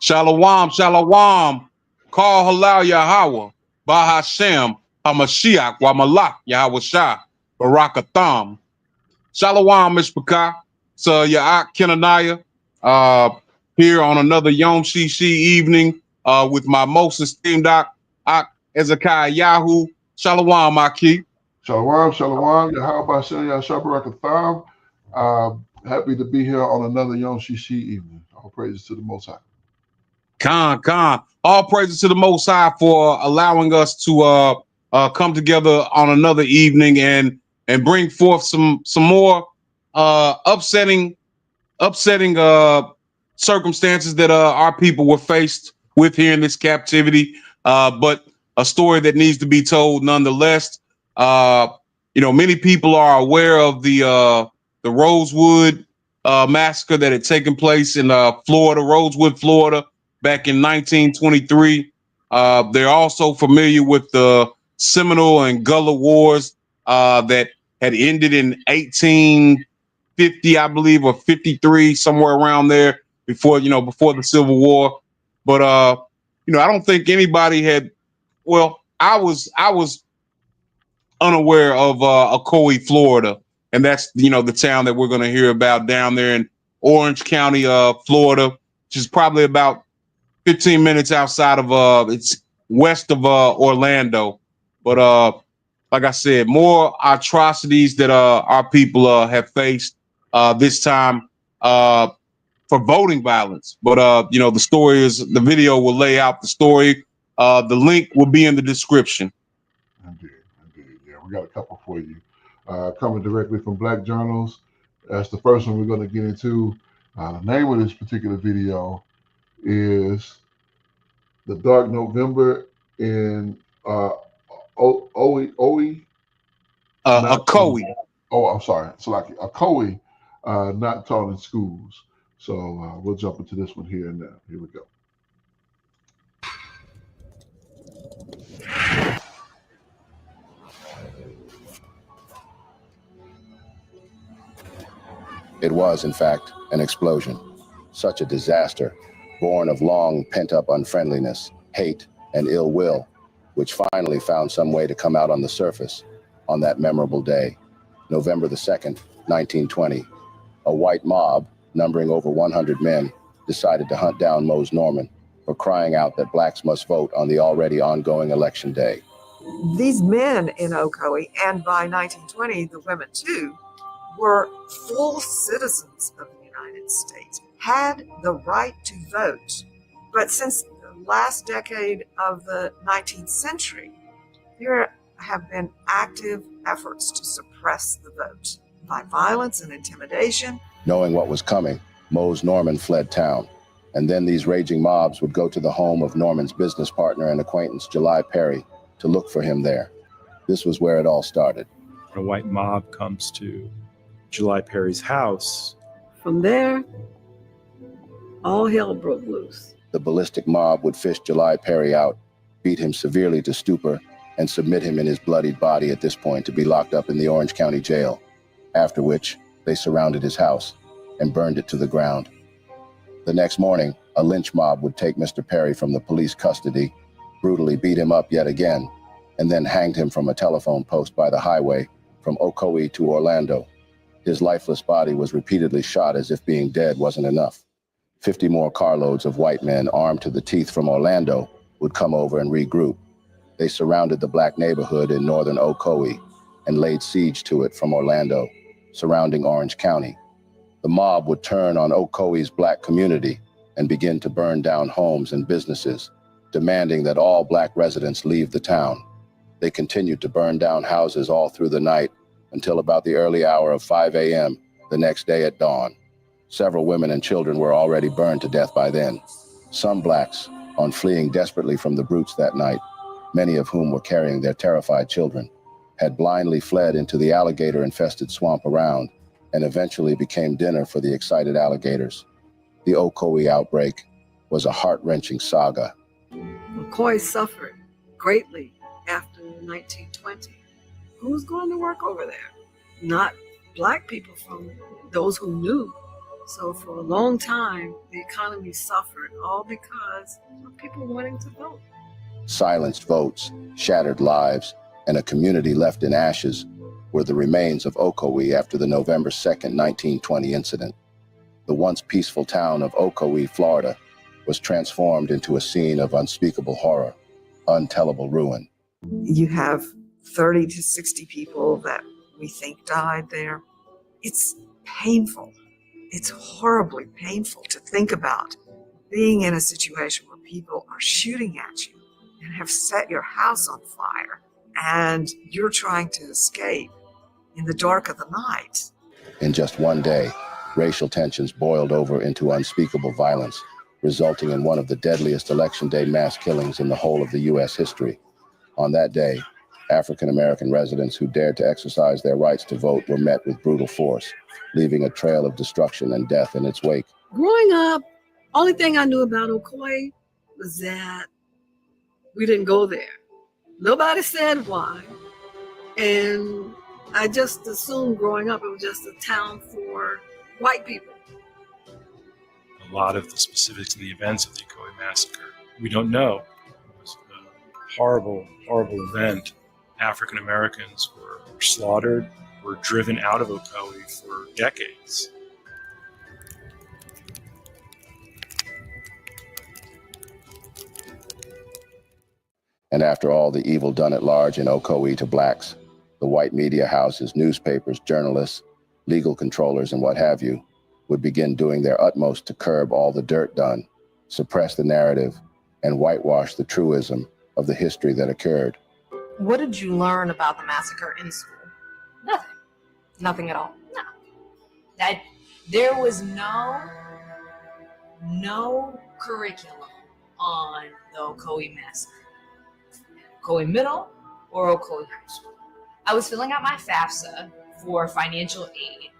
Shalom, shalom. Call halal Yahweh. Bahashem, Hamashiach, Wamalak, Yahweh Shah, Barakatham. Shalom, Mishpachah. So, Ya'ak Kenaniah, here on another Yom Shishi evening with my most esteemed Ak Ezekiah Yahu. Shalom, Aki. Shalom, shalom. Yahweh Shem Yahshabarakatham. Happy to be here on another Yom Shishi evening. All praises to the Most High. Khan. All praises to the Most High for allowing us to come together on another evening and bring forth some more upsetting circumstances that our people were faced with here in this captivity. But a story that needs to be told nonetheless. Many people are aware of the Rosewood massacre that had taken place in Florida, Rosewood, Florida, back in 1923. They're also familiar with the Seminole and Gullah Wars that had ended in 1850, I believe, or 53, somewhere around there before the Civil War. But I don't think anybody had. Well, I was unaware of Ocoee, Florida, and that's the town that we're going to hear about down there in Orange County, Florida, which is probably about 15 minutes outside of it's west of Orlando. But like I said, more atrocities that our people have faced this time for voting violence. But the video will lay out the story. The link will be in the description. Indeed. Yeah, we got a couple for you. Coming directly from Black Journals. That's the first one we're going to get into. The name of this particular video is The Dark November in Ocoee. Ocoee. I'm sorry. It's like Ocoee, not taught in schools. So we'll jump into this one here and now. Here we go. It was, in fact, an explosion. Such a disaster, born of long pent-up unfriendliness, hate, and ill will, which finally found some way to come out on the surface on that memorable day, November the 2nd, 1920. A white mob, numbering over 100 men, decided to hunt down Mose Norman for crying out that blacks must vote on the already ongoing election day. These men in Ocoee, and by 1920, the women too, were full citizens of the United States, had the right to vote. But since the last decade of the 19th century, there have been active efforts to suppress the vote by violence and intimidation. Knowing what was coming, Mose Norman fled town, and then these raging mobs would go to the home of Norman's business partner and acquaintance, July Perry, to look for him there. This was where it all started. A white mob comes to July Perry's house. From there, all hell broke loose. The ballistic mob would fish July Perry out, beat him severely to stupor, and submit him in his bloodied body at this point to be locked up in the Orange County Jail, after which they surrounded his house and burned it to the ground. The next morning, a lynch mob would take Mr. Perry from the police custody, brutally beat him up yet again, and then hanged him from a telephone post by the highway from Ocoee to Orlando. His lifeless body was repeatedly shot as if being dead wasn't enough. 50 more carloads of white men armed to the teeth from Orlando would come over and regroup. They surrounded the black neighborhood in northern Ocoee and laid siege to it from Orlando, surrounding Orange County. The mob would turn on Ocoee's black community and begin to burn down homes and businesses, demanding that all black residents leave the town. They continued to burn down houses all through the night until about the early hour of 5 a.m. the next day at dawn. Several women and children were already burned to death by then. Some blacks, on fleeing desperately from the brutes that night, many of whom were carrying their terrified children, had blindly fled into the alligator-infested swamp around and eventually became dinner for the excited alligators. The Ocoee outbreak was a heart-wrenching saga. McCoy suffered greatly after 1920. Who's going to work over there? Not black people from those who knew. So for a long time, the economy suffered, all because of people wanting to vote. Silenced votes, shattered lives, and a community left in ashes were the remains of Ocoee after the November 2nd, 1920 incident. The once peaceful town of Ocoee, Florida, was transformed into a scene of unspeakable horror, untellable ruin. You have 30 to 60 people that we think died there. It's painful. It's horribly painful to think about being in a situation where people are shooting at you and have set your house on fire, and you're trying to escape in the dark of the night. In just one day, racial tensions boiled over into unspeakable violence, resulting in one of the deadliest Election Day mass killings in the whole of the U.S. history. On that day, African-American residents who dared to exercise their rights to vote were met with brutal force, leaving a trail of destruction and death in its wake. Growing up, only thing I knew about Ocoee was that we didn't go there. Nobody said why. And I just assumed growing up it was just a town for white people. A lot of the specifics of the events of the Ocoee Massacre, we don't know. It was a horrible, horrible event. African Americans were slaughtered, were driven out of Ocoee for decades. And after all the evil done at large in Ocoee to blacks, the white media houses, newspapers, journalists, legal controllers, and what have you, would begin doing their utmost to curb all the dirt done, suppress the narrative, and whitewash the truism of the history that occurred. What did you learn about the massacre in school? Nothing. Nothing at all? No. There was no curriculum on the Ocoee Massacre. Ocoee Middle or Ocoee High School. I was filling out my FAFSA for financial aid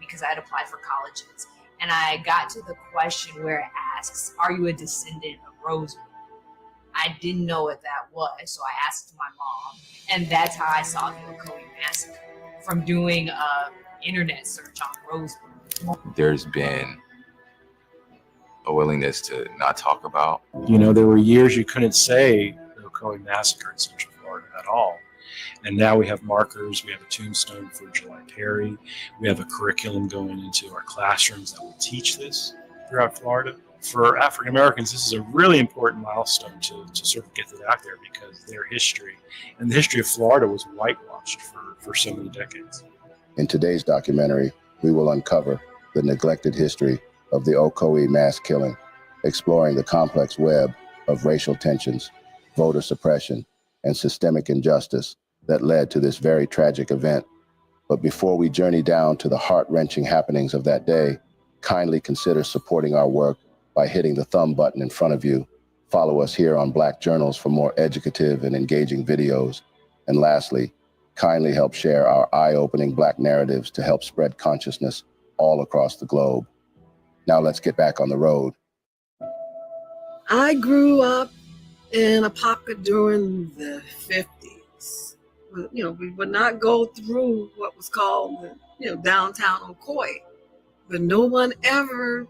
because I had applied for colleges. And I got to the question where it asks, are you a descendant of Rosewood? I didn't know what that was, so I asked my mom. And that's how I saw the Ocoee Massacre, from doing an internet search on Rosewood. There's been a willingness to not talk about. You know, there were years you couldn't say the Ocoee Massacre in Central Florida at all. And now we have markers, we have a tombstone for July Perry, we have a curriculum going into our classrooms that will teach this throughout Florida. For African Americans, this is a really important milestone to sort of get that out there, because their history and the history of Florida was whitewashed for so many decades. In today's documentary, we will uncover the neglected history of the Ocoee mass killing, exploring the complex web of racial tensions, voter suppression, and systemic injustice that led to this very tragic event. But before we journey down to the heart-wrenching happenings of that day, kindly consider supporting our work by hitting the thumb button in front of you. Follow us here on Black Journals for more educative and engaging videos. And lastly, kindly help share our eye-opening Black narratives to help spread consciousness all across the globe. Now let's get back on the road. I grew up in a pocket during the 50s. You know, we would not go through what was called, downtown Ocoee, but no one ever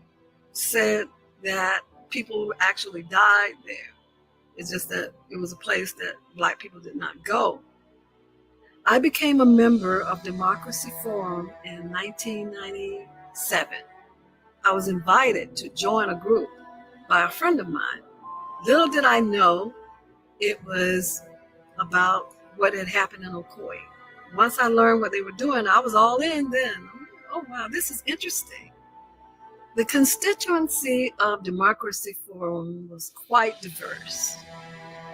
said that people actually died there. It's just that it was a place that Black people did not go. I became a member of Democracy Forum in 1997. I was invited to join a group by a friend of mine. Little did I know it was about what had happened in Ocoee. Once I learned what they were doing, I was all in then. Oh, wow, this is interesting. The constituency of Democracy Forum was quite diverse.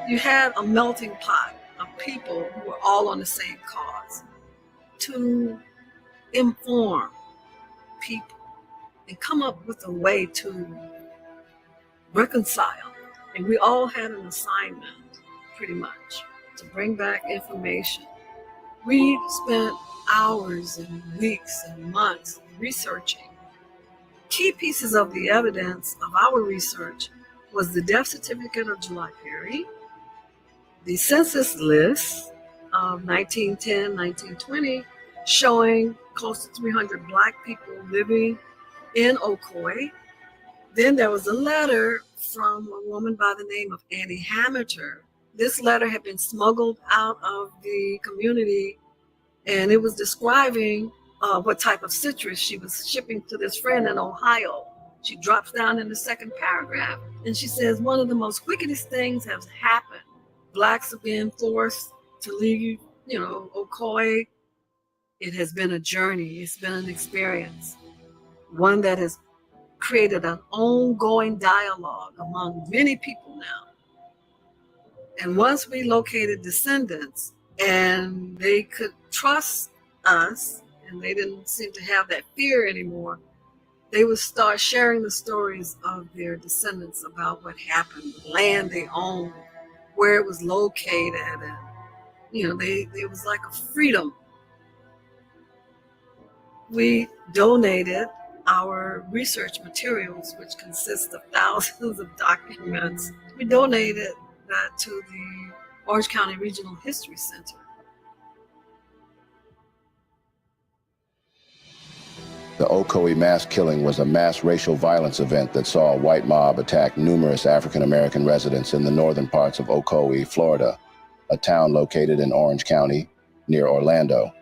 You had a melting pot of people who were all on the same cause, to inform people and come up with a way to reconcile. And we all had an assignment, pretty much, to bring back information. We spent hours and weeks and months researching. Key pieces of the evidence of our research was the death certificate of July Perry, the census list of 1910, 1920, showing close to 300 Black people living in Ocoee. Then there was a letter from a woman by the name of Annie Hamilton. This letter had been smuggled out of the community, and it was describing what type of citrus she was shipping to this friend in Ohio. She drops down in the second paragraph, and she says, one of the most wickedest things has happened. Blacks are being forced to leave, Ocoee. It has been a journey. It's been an experience, one that has created an ongoing dialogue among many people now. And once we located descendants and they could trust us and they didn't seem to have that fear anymore, they would start sharing the stories of their descendants about what happened, the land they owned, where it was located, and it was like a freedom. We donated our research materials, which consist of thousands of documents. We donated that to the Orange County Regional History Center. The Ocoee mass killing was a mass racial violence event that saw a white mob attack numerous African-American residents in the northern parts of Ocoee, Florida, a town located in Orange County, near Orlando.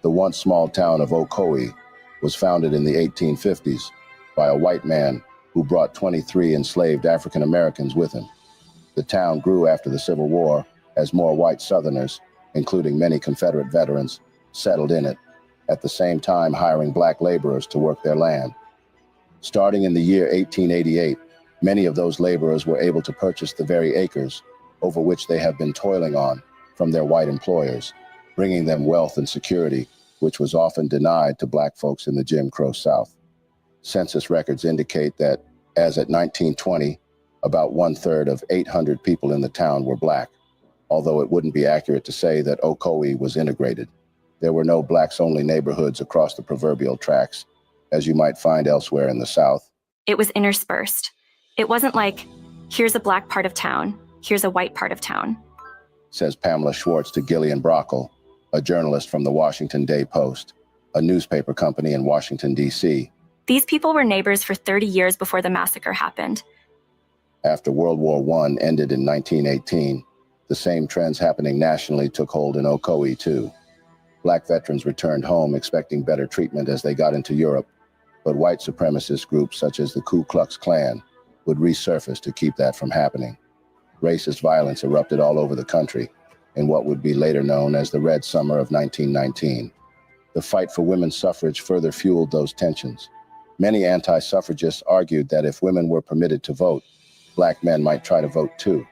The once small town of Ocoee was founded in the 1850s by a white man who brought 23 enslaved African-Americans with him. The town grew after the Civil War as more white Southerners, including many Confederate veterans, settled in it, at the same time hiring black laborers to work their land. Starting in the year 1888, many of those laborers were able to purchase the very acres over which they have been toiling on from their white employers, bringing them wealth and security, which was often denied to black folks in the Jim Crow South. Census records indicate that, as at 1920, about 1/3 of 800 people in the town were black, although it wouldn't be accurate to say that Ocoee was integrated. There were no blacks-only neighborhoods across the proverbial tracks, as you might find elsewhere in the South. It was interspersed. It wasn't like, here's a black part of town, here's a white part of town, says Pamela Schwartz to Gillian Brockle, a journalist from the Washington Day Post, a newspaper company in Washington, D.C. These people were neighbors for 30 years before the massacre happened. After World War I ended in 1918, the same trends happening nationally took hold in Ocoee, too. Black veterans returned home expecting better treatment as they got into Europe, but white supremacist groups such as the Ku Klux Klan would resurface to keep that from happening. Racist violence erupted all over the country in what would be later known as the Red Summer of 1919. The fight for women's suffrage further fueled those tensions. Many anti-suffragists argued that if women were permitted to vote, black men might try to vote too.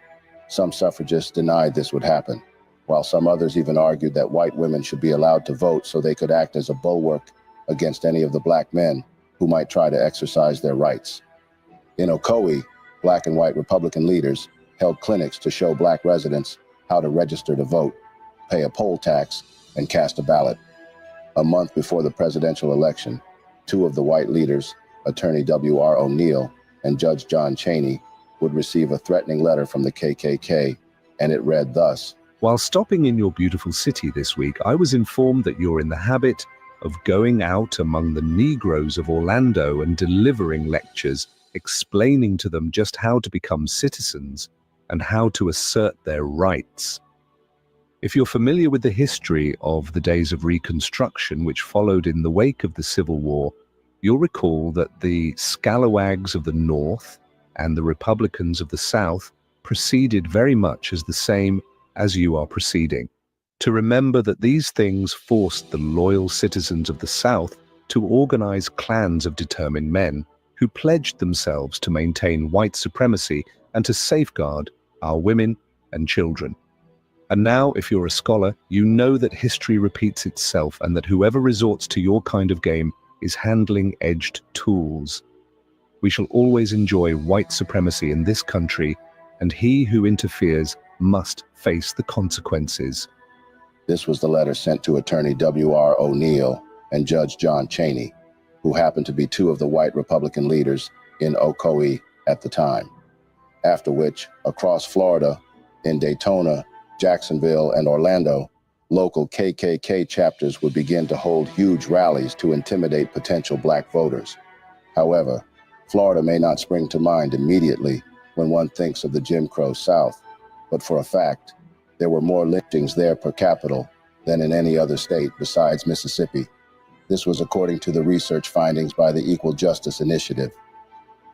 Some suffragists denied this would happen, while some others even argued that white women should be allowed to vote so they could act as a bulwark against any of the black men who might try to exercise their rights. In Ocoee, black and white Republican leaders held clinics to show black residents how to register to vote, pay a poll tax, and cast a ballot. A month before the presidential election, two of the white leaders, Attorney W.R. O'Neill and Judge John Chaney, would receive a threatening letter from the KKK, and it read thus: While stopping in your beautiful city this week, I was informed that you're in the habit of going out among the Negroes of Orlando and delivering lectures, explaining to them just how to become citizens and how to assert their rights. If you're familiar with the history of the days of Reconstruction which followed in the wake of the Civil War, you'll recall that the scalawags of the North and the Republicans of the South proceeded very much as the same as you are proceeding. To remember that these things forced the loyal citizens of the South to organize clans of determined men who pledged themselves to maintain white supremacy and to safeguard our women and children. And now, if you're a scholar, you know that history repeats itself and that whoever resorts to your kind of game is handling edged tools. We shall always enjoy white supremacy in this country, and he who interferes must face the consequences. This was the letter sent to Attorney W.R. O'Neill and Judge John Chaney, who happened to be two of the white Republican leaders in Ocoee at the time. After which, across Florida, in Daytona, Jacksonville, and Orlando, local KKK chapters would begin to hold huge rallies to intimidate potential black voters. However, Florida may not spring to mind immediately when one thinks of the Jim Crow South, but for a fact, there were more lynchings there per capita than in any other state besides Mississippi. This was according to the research findings by the Equal Justice Initiative.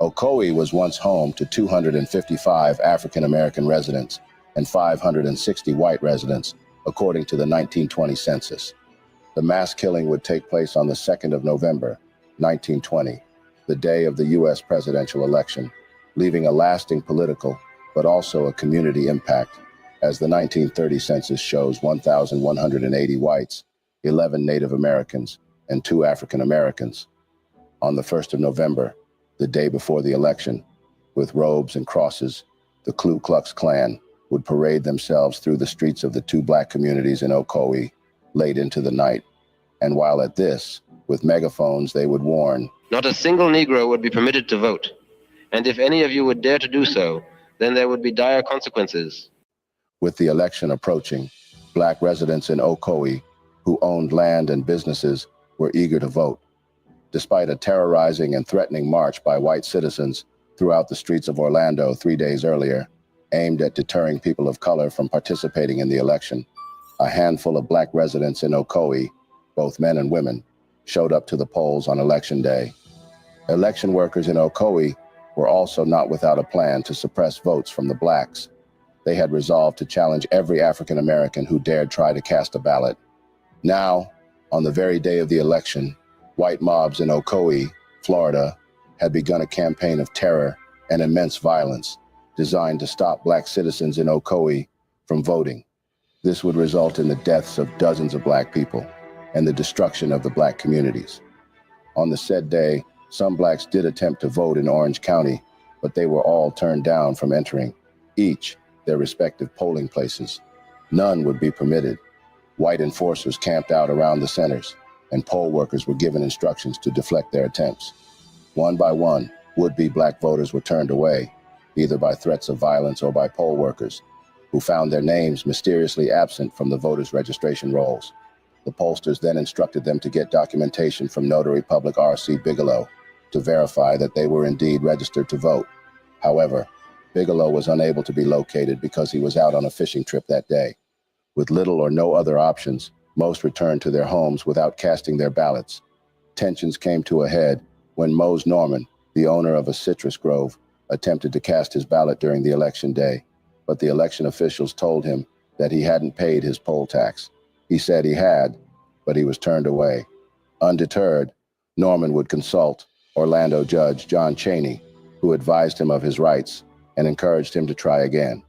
Ocoee was once home to 255 African-American residents and 560 white residents, according to the 1920 census. The mass killing would take place on the 2nd of November, 1920, the day of the U.S. presidential election, leaving a lasting political, but also a community impact, as the 1930 census shows 1,180 whites, 11 Native Americans, and 2 African Americans. On the 1st of November, the day before the election, with robes and crosses, the Ku Klux Klan would parade themselves through the streets of the 2 black communities in Ocoee late into the night. And while at this, with megaphones, they would warn, "Not a single Negro would be permitted to vote. And if any of you would dare to do so, then there would be dire consequences." With the election approaching, black residents in Ocoee who owned land and businesses were eager to vote. Despite a terrorizing and threatening march by white citizens throughout the streets of Orlando 3 days earlier, aimed at deterring people of color from participating in the election, a handful of black residents in Ocoee, both men and women, showed up to the polls on election day. Election workers in Ocoee were also not without a plan to suppress votes from the blacks. They had resolved to challenge every African American who dared try to cast a ballot. Now, on the very day of the election, white mobs in Ocoee, Florida, had begun a campaign of terror and immense violence designed to stop black citizens in Ocoee from voting. This would result in the deaths of dozens of black people and the destruction of the black communities. On the said day, some blacks did attempt to vote in Orange County, but they were all turned down from entering, each their respective polling places. None would be permitted. White enforcers camped out around the centers, and poll workers were given instructions to deflect their attempts. One by one, would-be black voters were turned away, either by threats of violence or by poll workers, who found their names mysteriously absent from the voters' registration rolls. The pollsters then instructed them to get documentation from Notary Public R.C. Bigelow to verify that they were indeed registered to vote. However, Bigelow was unable to be located because he was out on a fishing trip that day. With little or no other options, most returned to their homes without casting their ballots. Tensions came to a head when Mose Norman, the owner of a citrus grove, attempted to cast his ballot during the election day, but the election officials told him that he hadn't paid his poll tax. He said he had, but he was turned away. Undeterred, Norman would consult Orlando Judge John Chaney, who advised him of his rights and encouraged him to try again.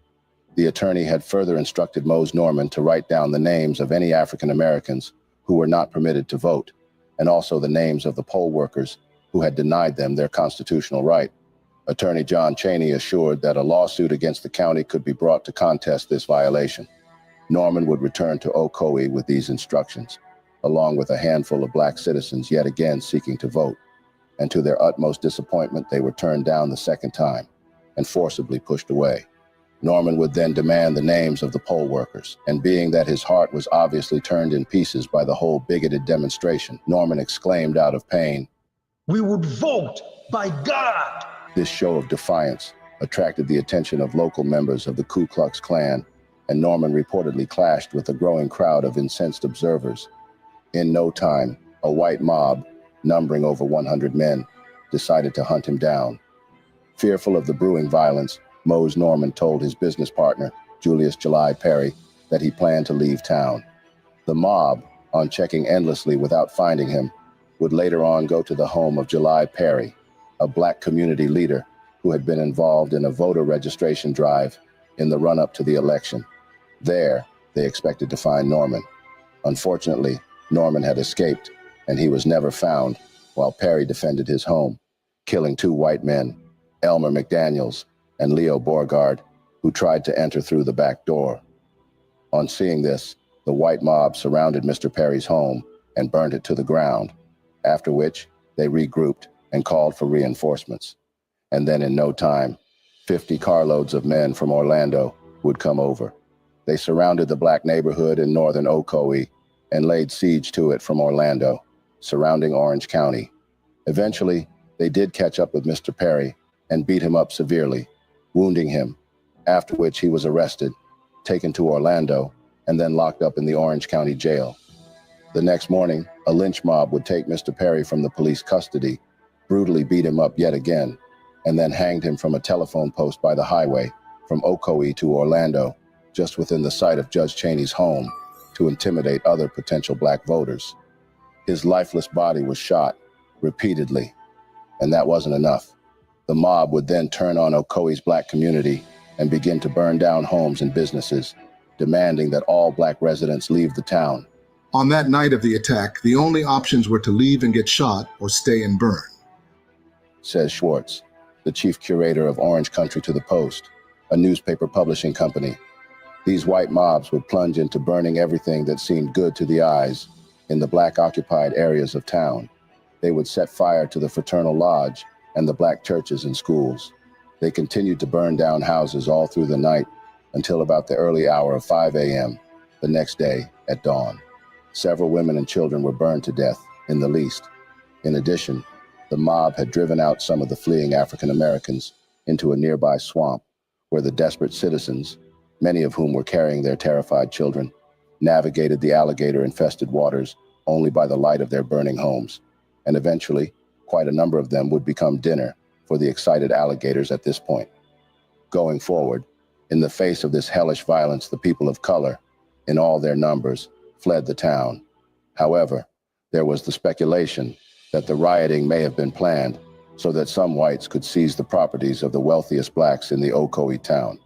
The attorney had further instructed Mose Norman to write down the names of any African Americans who were not permitted to vote, and also the names of the poll workers who had denied them their constitutional right. Attorney John Chaney assured that a lawsuit against the county could be brought to contest this violation. Norman would return to Ocoee with these instructions, along with a handful of black citizens yet again seeking to vote. And to their utmost disappointment, they were turned down the second time and forcibly pushed away. Norman would then demand the names of the poll workers, and being that his heart was obviously turned in pieces by the whole bigoted demonstration, Norman exclaimed out of pain, "We would vote, by God!" This show of defiance attracted the attention of local members of the Ku Klux Klan, and Norman reportedly clashed with a growing crowd of incensed observers. In no time, a white mob, numbering over 100 men, decided to hunt him down. Fearful of the brewing violence, Mose Norman told his business partner, Julius July Perry, that he planned to leave town. The mob, on checking endlessly without finding him, would later on go to the home of July Perry, a black community leader who had been involved in a voter registration drive in the run-up to the election. There, they expected to find Norman. Unfortunately, Norman had escaped, and he was never found, while Perry defended his home, killing 2 white men, Elmer McDaniels and Leo Borgard, who tried to enter through the back door. On seeing this, the white mob surrounded Mr. Perry's home and burned it to the ground, after which they regrouped and called for reinforcements. And then in no time, 50 carloads of men from Orlando would come over. They surrounded the black neighborhood in northern Ocoee and laid siege to it from Orlando, surrounding Orange County. Eventually, They did catch up with Mr. Perry and beat him up severely, wounding him, after which he was arrested, taken to Orlando, and then locked up in the Orange County Jail. The next morning, a lynch mob would take Mr. Perry from the police custody, brutally beat him up yet again, and then hanged him from a telephone post by the highway from Ocoee to Orlando, just within the sight of Judge Cheney's home, to intimidate other potential black voters. His lifeless body was shot repeatedly, and that wasn't enough. The mob would then turn on Ocoee's black community and begin to burn down homes and businesses, demanding that all black residents leave the town. On that night of the attack, the only options were to leave and get shot or stay and burn, says Schwartz, the chief curator of Orange Country to the Post, a newspaper publishing company. These white mobs would plunge into burning everything that seemed good to the eyes in the black-occupied areas of town. They would set fire to the Fraternal Lodge and the black churches and schools. They continued to burn down houses all through the night until about the early hour of 5 a.m. the next day at dawn. Several women and children were burned to death, in the least. In addition, the mob had driven out some of the fleeing African Americans into a nearby swamp where the desperate citizens, many of whom were carrying their terrified children, navigated the alligator-infested waters only by the light of their burning homes. And eventually, quite a number of them would become dinner for the excited alligators at this point. Going forward, in the face of this hellish violence, the people of color, in all their numbers, fled the town. However, there was the speculation that the rioting may have been planned so that some whites could seize the properties of the wealthiest blacks in the Ocoee town.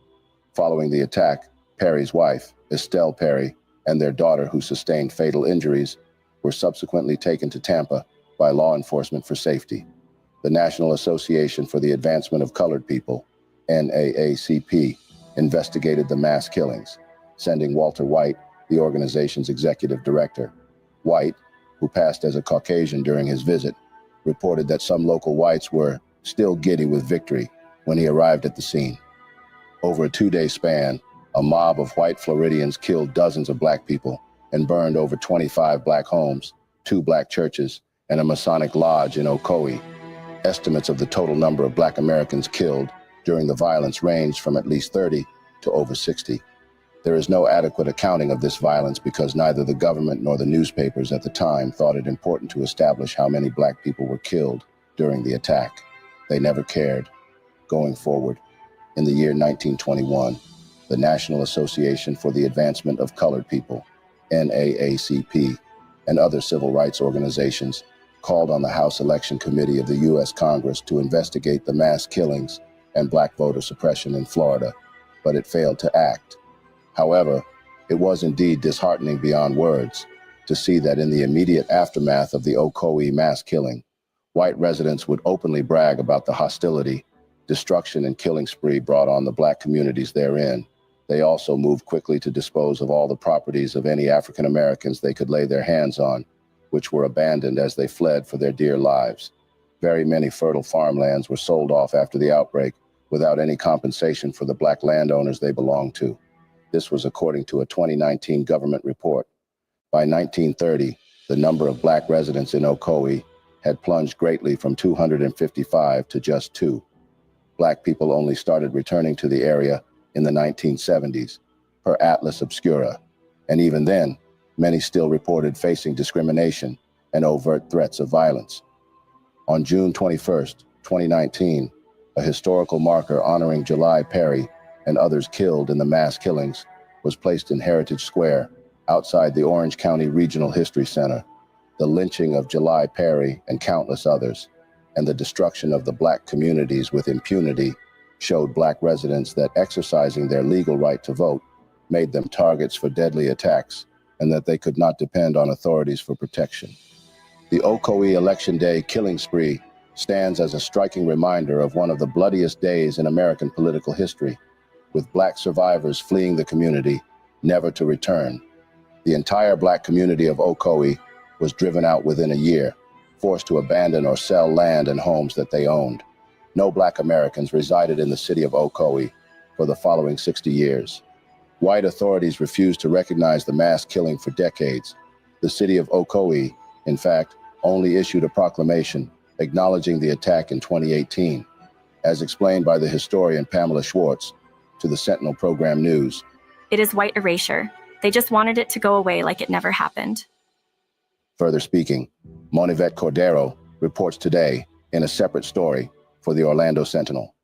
Following the attack, Perry's wife, Estelle Perry, and their daughter, who sustained fatal injuries, were subsequently taken to Tampa by law enforcement for safety. The National Association for the Advancement of Colored People, NAACP, investigated the mass killings, sending Walter White, the organization's executive director. White, who passed as a Caucasian during his visit, reported that some local whites were still giddy with victory when he arrived at the scene. Over a 2-day span, a mob of white Floridians killed dozens of black people and burned over 25 black homes, 2 black churches, and a Masonic lodge in Ocoee. Estimates of the total number of black Americans killed during the violence ranged from at least 30 to over 60. There is no adequate accounting of this violence because neither the government nor the newspapers at the time thought it important to establish how many black people were killed during the attack. They never cared. Going forward, in the year 1921, the National Association for the Advancement of Colored People, NAACP, and other civil rights organizations called on the House Election Committee of the U.S. Congress to investigate the mass killings and black voter suppression in Florida, but it failed to act. However, it was indeed disheartening beyond words to see that in the immediate aftermath of the Ocoee mass killing, white residents would openly brag about the hostility, destruction, and killing spree brought on the black communities therein. They also moved quickly to dispose of all the properties of any African Americans they could lay their hands on, which were abandoned as they fled for their dear lives. Very many fertile farmlands were sold off after the outbreak without any compensation for the black landowners they belonged to. This was according to a 2019 government report. By 1930, the number of black residents in Ocoee had plunged greatly from 255 to just 2. Black people only started returning to the area in the 1970s, per Atlas Obscura, and even then, many still reported facing discrimination and overt threats of violence. On June 21st, 2019, a historical marker honoring July Perry and others killed in the mass killings was placed in Heritage Square outside the Orange County Regional History Center. The lynching of July Perry and countless others, and the destruction of the black communities with impunity, showed black residents that exercising their legal right to vote made them targets for deadly attacks, and that they could not depend on authorities for protection. The Ocoee Election Day killing spree stands as a striking reminder of one of the bloodiest days in American political history, with black survivors fleeing the community, never to return. The entire black community of Ocoee was driven out within a year, forced to abandon or sell land and homes that they owned. No black Americans resided in the city of Ocoee for the following 60 years. White authorities refused to recognize the mass killing for decades. The city of Ocoee, in fact, only issued a proclamation acknowledging the attack in 2018, as explained by the historian Pamela Schwartz to the Sentinel Program News. It is white erasure. They just wanted it to go away like it never happened. Further speaking, Monivet Cordero reports today in a separate story for the Orlando Sentinel.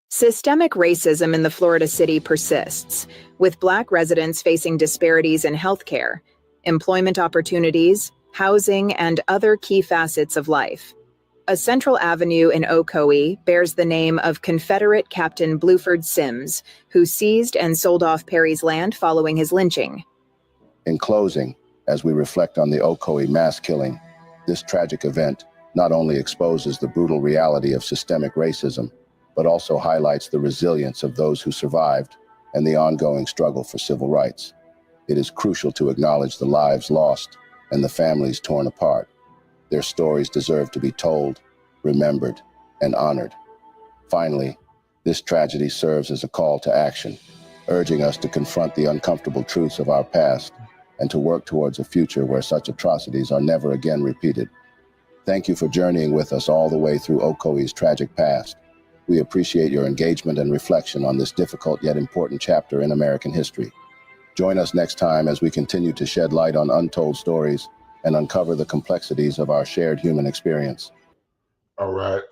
Systemic racism in the Florida city persists, with Black residents facing disparities in healthcare, employment opportunities, housing, and other key facets of life. A central avenue in Ocoee bears the name of Confederate Captain Bluford Sims, who seized and sold off Perry's land following his lynching. In closing, as we reflect on the Ocoee mass killing, this tragic event not only exposes the brutal reality of systemic racism, but also highlights the resilience of those who survived and the ongoing struggle for civil rights. It is crucial to acknowledge the lives lost and the families torn apart. Their stories deserve to be told, remembered, and honored. Finally, this tragedy serves as a call to action, urging us to confront the uncomfortable truths of our past and to work towards a future where such atrocities are never again repeated. Thank you for journeying with us all the way through Ocoee's tragic past. We appreciate your engagement and reflection on this difficult yet important chapter in American history. Join us next time as we continue to shed light on untold stories and uncover the complexities of our shared human experience. All right.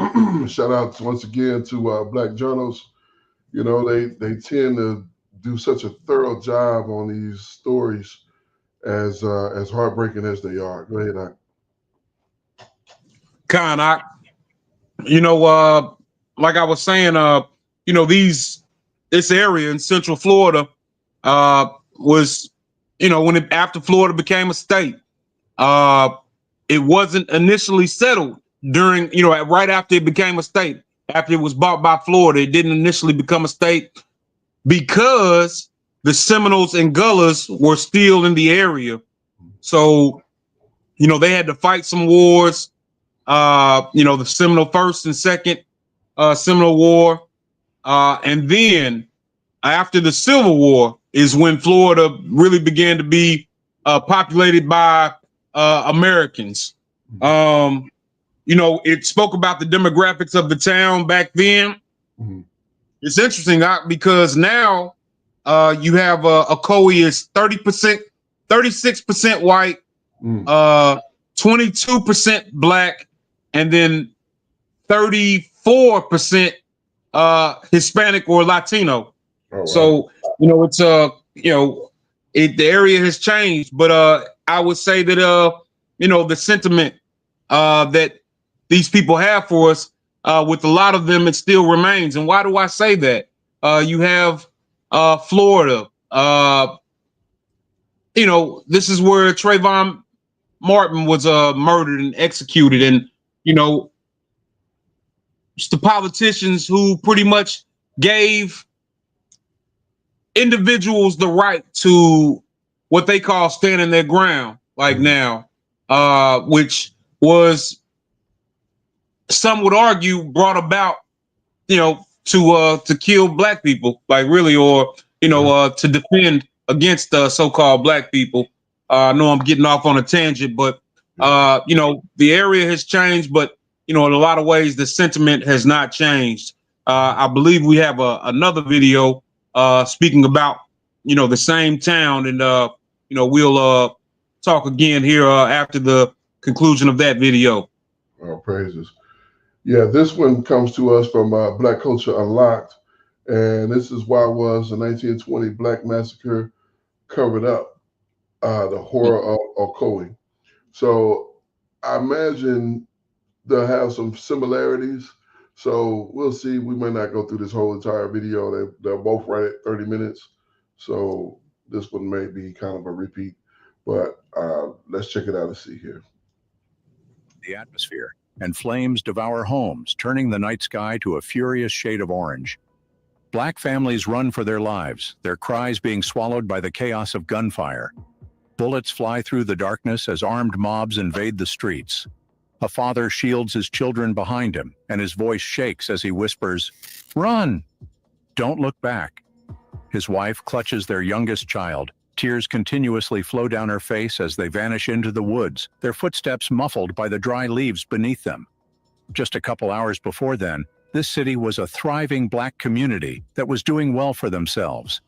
Shout out once again to Black Journals. You know, they tend to do such a thorough job on these stories as heartbreaking as they are. Go ahead, Ike. Con, you know, like I was saying, you know, this area in Central Florida was, you know, after Florida became a state, it wasn't initially settled during, you know, right after it became a state. After it was bought by Florida, it didn't initially become a state because the Seminoles and Gullahs were still in the area. So, you know, they had to fight some wars. You know, the Seminole First and Second Seminole War. And then after the Civil War is when Florida really began to be populated by Americans. You know, it spoke about the demographics of the town back then. Mm-hmm. It's interesting because now you have Ocoee is 30%, 36% white, 22% black, and then 34% Hispanic or Latino. Oh, wow. So, you know, it's you know, the area has changed, but I would say that you know, the sentiment that these people have for us, with a lot of them, it still remains. And why do I say that? You have Florida. You know, this is where Trayvon Martin was murdered and executed, and you know, it's the politicians who pretty much gave individuals the right to what they call standing their ground, like now, which was, some would argue, brought about, you know, to kill black people, like really, or you know, to defend against so-called black people. I know I'm getting off on a tangent, but you know, the area has changed, but you know, in a lot of ways, the sentiment has not changed. I believe we have another video speaking about, you know, the same town, and you know, we'll talk again here after the conclusion of that video. Oh, praises. Yeah, this one comes to us from Black Culture Unlocked, and this is why was the 1920 Black Massacre covered up, the horror of Ocoee. So I imagine they'll have some similarities. So we'll see. We may not go through this whole entire video. They're both right at 30 minutes. So this one may be kind of a repeat, but let's check it out and see here. The atmosphere, and flames devour homes, turning the night sky to a furious shade of orange. Black families run for their lives, their cries being swallowed by the chaos of gunfire. Bullets fly through the darkness as armed mobs invade the streets. A father shields his children behind him, and his voice shakes as he whispers, "Run! Don't look back." His wife clutches their youngest child. Tears continuously flow down her face as they vanish into the woods, their footsteps muffled by the dry leaves beneath them. Just a couple hours before then, this city was a thriving Black community that was doing well for themselves.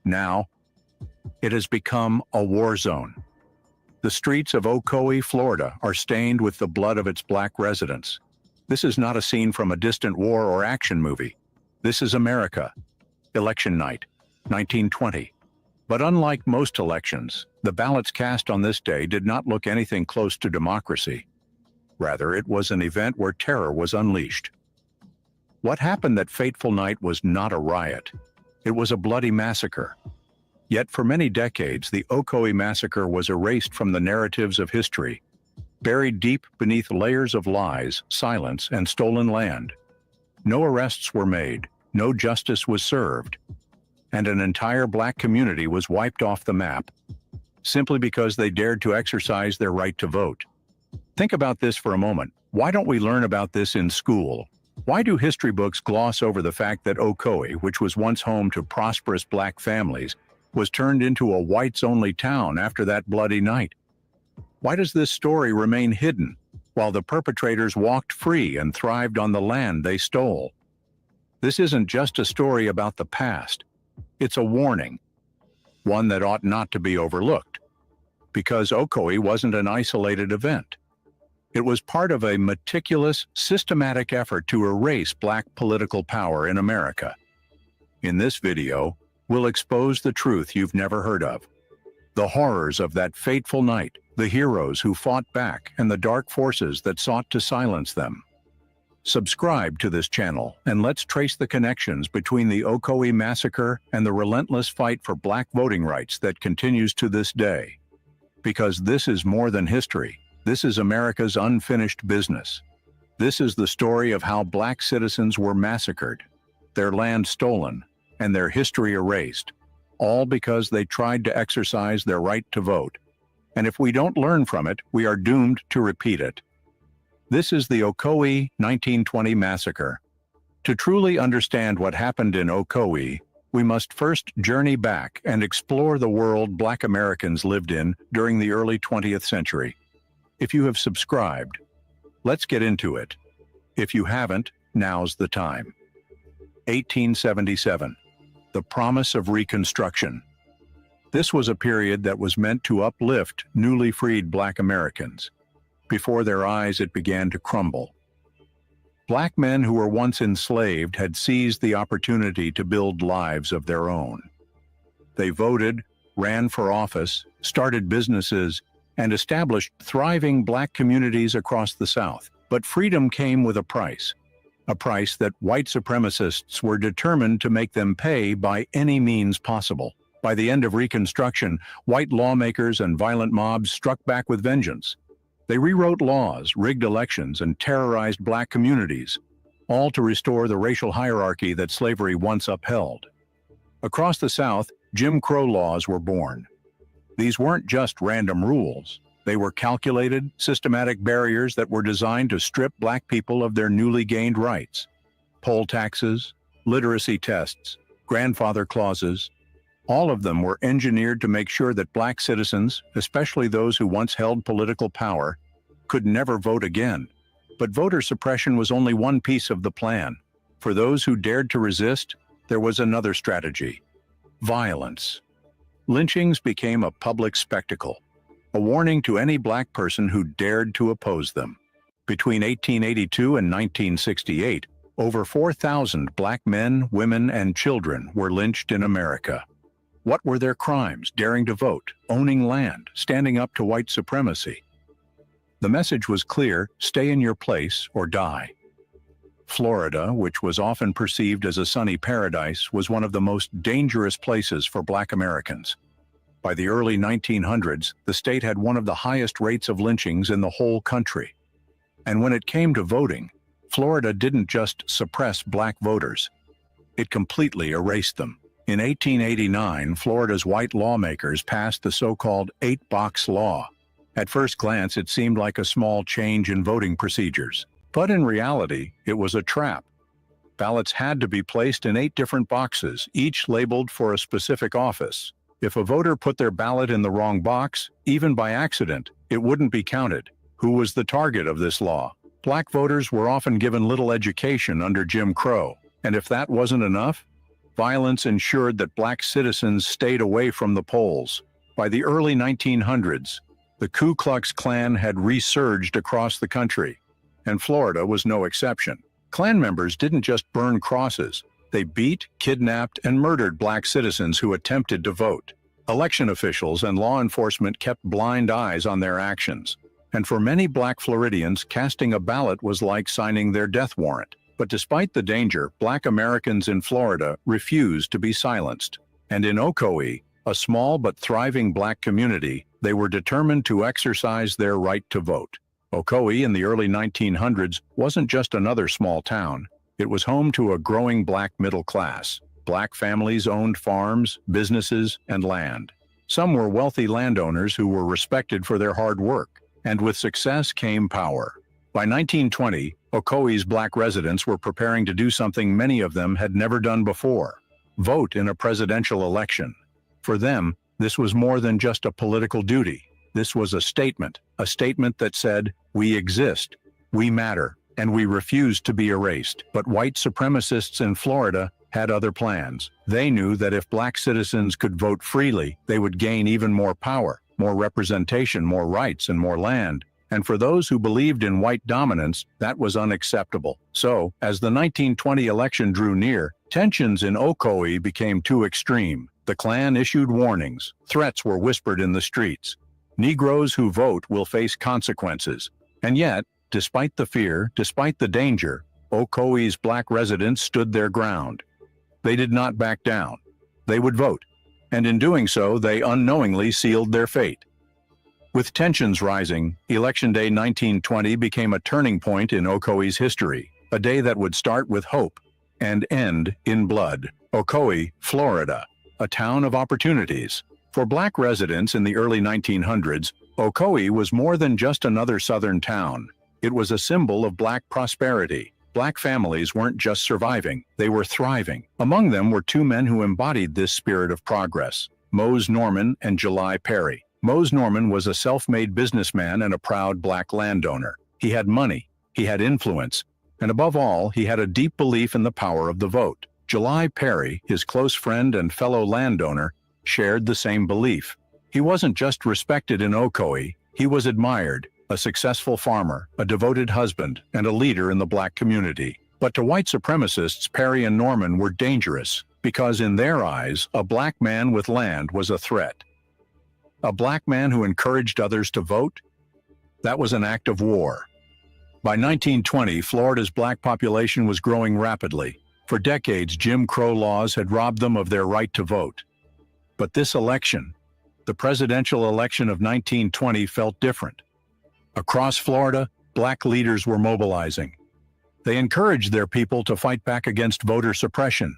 Now, it has become a war zone. The streets of Ocoee, Florida, are stained with the blood of its Black residents. This is not a scene from a distant war or action movie. This is America. Election night, 1920. But unlike most elections, the ballots cast on this day did not look anything close to democracy. Rather, it was an event where terror was unleashed. What happened that fateful night was not a riot. It was a bloody massacre. Yet for many decades, the Ocoee Massacre was erased from the narratives of history, buried deep beneath layers of lies, silence, and stolen land. No arrests were made, no justice was served, and an entire Black community was wiped off the map, simply because they dared to exercise their right to vote. Think about this for a moment. Why don't we learn about this in school? Why do history books gloss over the fact that Ocoee, which was once home to prosperous Black families, was turned into a whites-only town after that bloody night? Why does this story remain hidden, while the perpetrators walked free and thrived on the land they stole? This isn't just a story about the past. It's a warning, one that ought not to be overlooked, because Ocoee wasn't an isolated event. It was part of a meticulous, systematic effort to erase Black political power in America. In this video, we'll expose the truth you've never heard of, the horrors of that fateful night, the heroes who fought back, and the dark forces that sought to silence them. Subscribe to this channel, and let's trace the connections between the Ocoee Massacre and the relentless fight for Black voting rights that continues to this day. Because this is more than history. This is America's unfinished business. This is the story of how Black citizens were massacred, their land stolen, and their history erased, all because they tried to exercise their right to vote. And if we don't learn from it, we are doomed to repeat it. This is the Ocoee 1920 Massacre. To truly understand what happened in Ocoee, we must first journey back and explore the world Black Americans lived in during the early 20th century. If you have subscribed, let's get into it. If you haven't, now's the time. 1877. The promise of Reconstruction. This was a period that was meant to uplift newly freed Black Americans. Before their eyes, it began to crumble. Black men who were once enslaved had seized the opportunity to build lives of their own. They voted, ran for office, started businesses, and established thriving Black communities across the South. But freedom came with a price that white supremacists were determined to make them pay by any means possible. By the end of Reconstruction, white lawmakers and violent mobs struck back with vengeance. They rewrote laws, rigged elections, and terrorized Black communities, all to restore the racial hierarchy that slavery once upheld. Across the South, Jim Crow laws were born. These weren't just random rules. They were calculated, systematic barriers that were designed to strip Black people of their newly gained rights. Poll taxes, literacy tests, grandfather clauses, all of them were engineered to make sure that Black citizens, especially those who once held political power, could never vote again. But voter suppression was only one piece of the plan. For those who dared to resist, there was another strategy: violence. Lynchings became a public spectacle, a warning to any Black person who dared to oppose them. Between 1882 and 1968, over 4,000 Black men, women, and children were lynched in America. What were their crimes? Daring to vote, owning land, standing up to white supremacy. The message was clear: stay in your place or die. Florida, which was often perceived as a sunny paradise, was one of the most dangerous places for Black Americans. By the early 1900s, the state had one of the highest rates of lynchings in the whole country. And when it came to voting, Florida didn't just suppress Black voters. It completely erased them. In 1889, Florida's white lawmakers passed the so-called 8-box law. At first glance, it seemed like a small change in voting procedures. But in reality, it was a trap. Ballots had to be placed in 8 different boxes, each labeled for a specific office. If a voter put their ballot in the wrong box, even by accident, it wouldn't be counted. Who was the target of this law? Black voters were often given little education under Jim Crow, and if that wasn't enough, violence ensured that black citizens stayed away from the polls. By the early 1900s, the Ku Klux Klan had resurged across the country, and Florida was no exception. Klan members didn't just burn crosses. They beat, kidnapped, and murdered black citizens who attempted to vote. Election officials and law enforcement kept blind eyes on their actions. And for many black Floridians, casting a ballot was like signing their death warrant. But despite the danger, black Americans in Florida refused to be silenced. And in Ocoee, a small but thriving black community, they were determined to exercise their right to vote. Ocoee in the early 1900s wasn't just another small town. It was home to a growing black middle class. Black families owned farms, businesses, and land. Some were wealthy landowners who were respected for their hard work. And with success came power. By 1920, Ocoee's black residents were preparing to do something many of them had never done before: vote in a presidential election. For them, this was more than just a political duty. This was a statement that said, we exist, we matter, and we refuse to be erased. But white supremacists in Florida had other plans. They knew that if black citizens could vote freely, they would gain even more power, more representation, more rights, and more land. And for those who believed in white dominance, that was unacceptable. So, as the 1920 election drew near, tensions in Ocoee became too extreme. The Klan issued warnings. Threats were whispered in the streets. Negroes who vote will face consequences. And yet, despite the fear, despite the danger, Ocoee's black residents stood their ground. They did not back down. They would vote. And in doing so, they unknowingly sealed their fate. With tensions rising, Election Day 1920 became a turning point in Ocoee's history, a day that would start with hope and end in blood. Ocoee, Florida, a town of opportunities. For black residents in the early 1900s, Ocoee was more than just another southern town. It was a symbol of black prosperity. Black families weren't just surviving, they were thriving. Among them were two men who embodied this spirit of progress: Mose Norman and July Perry. Mose Norman was a self-made businessman and a proud black landowner. He had money, he had influence, and above all, he had a deep belief in the power of the vote. July Perry, his close friend and fellow landowner, shared the same belief. He wasn't just respected in Ocoee, he was admired. A successful farmer, a devoted husband, and a leader in the black community. But to white supremacists, Perry and Norman were dangerous because in their eyes, a black man with land was a threat. A black man who encouraged others to vote? That was an act of war. By 1920, Florida's black population was growing rapidly. For decades, Jim Crow laws had robbed them of their right to vote. But this election, the presidential election of 1920, felt different. Across Florida, black leaders were mobilizing. They encouraged their people to fight back against voter suppression.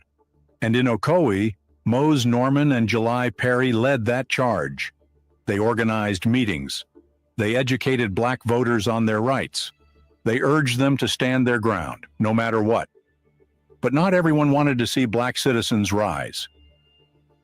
And in Ocoee, Mose Norman and July Perry led that charge. They organized meetings. They educated black voters on their rights. They urged them to stand their ground, no matter what. But not everyone wanted to see black citizens rise.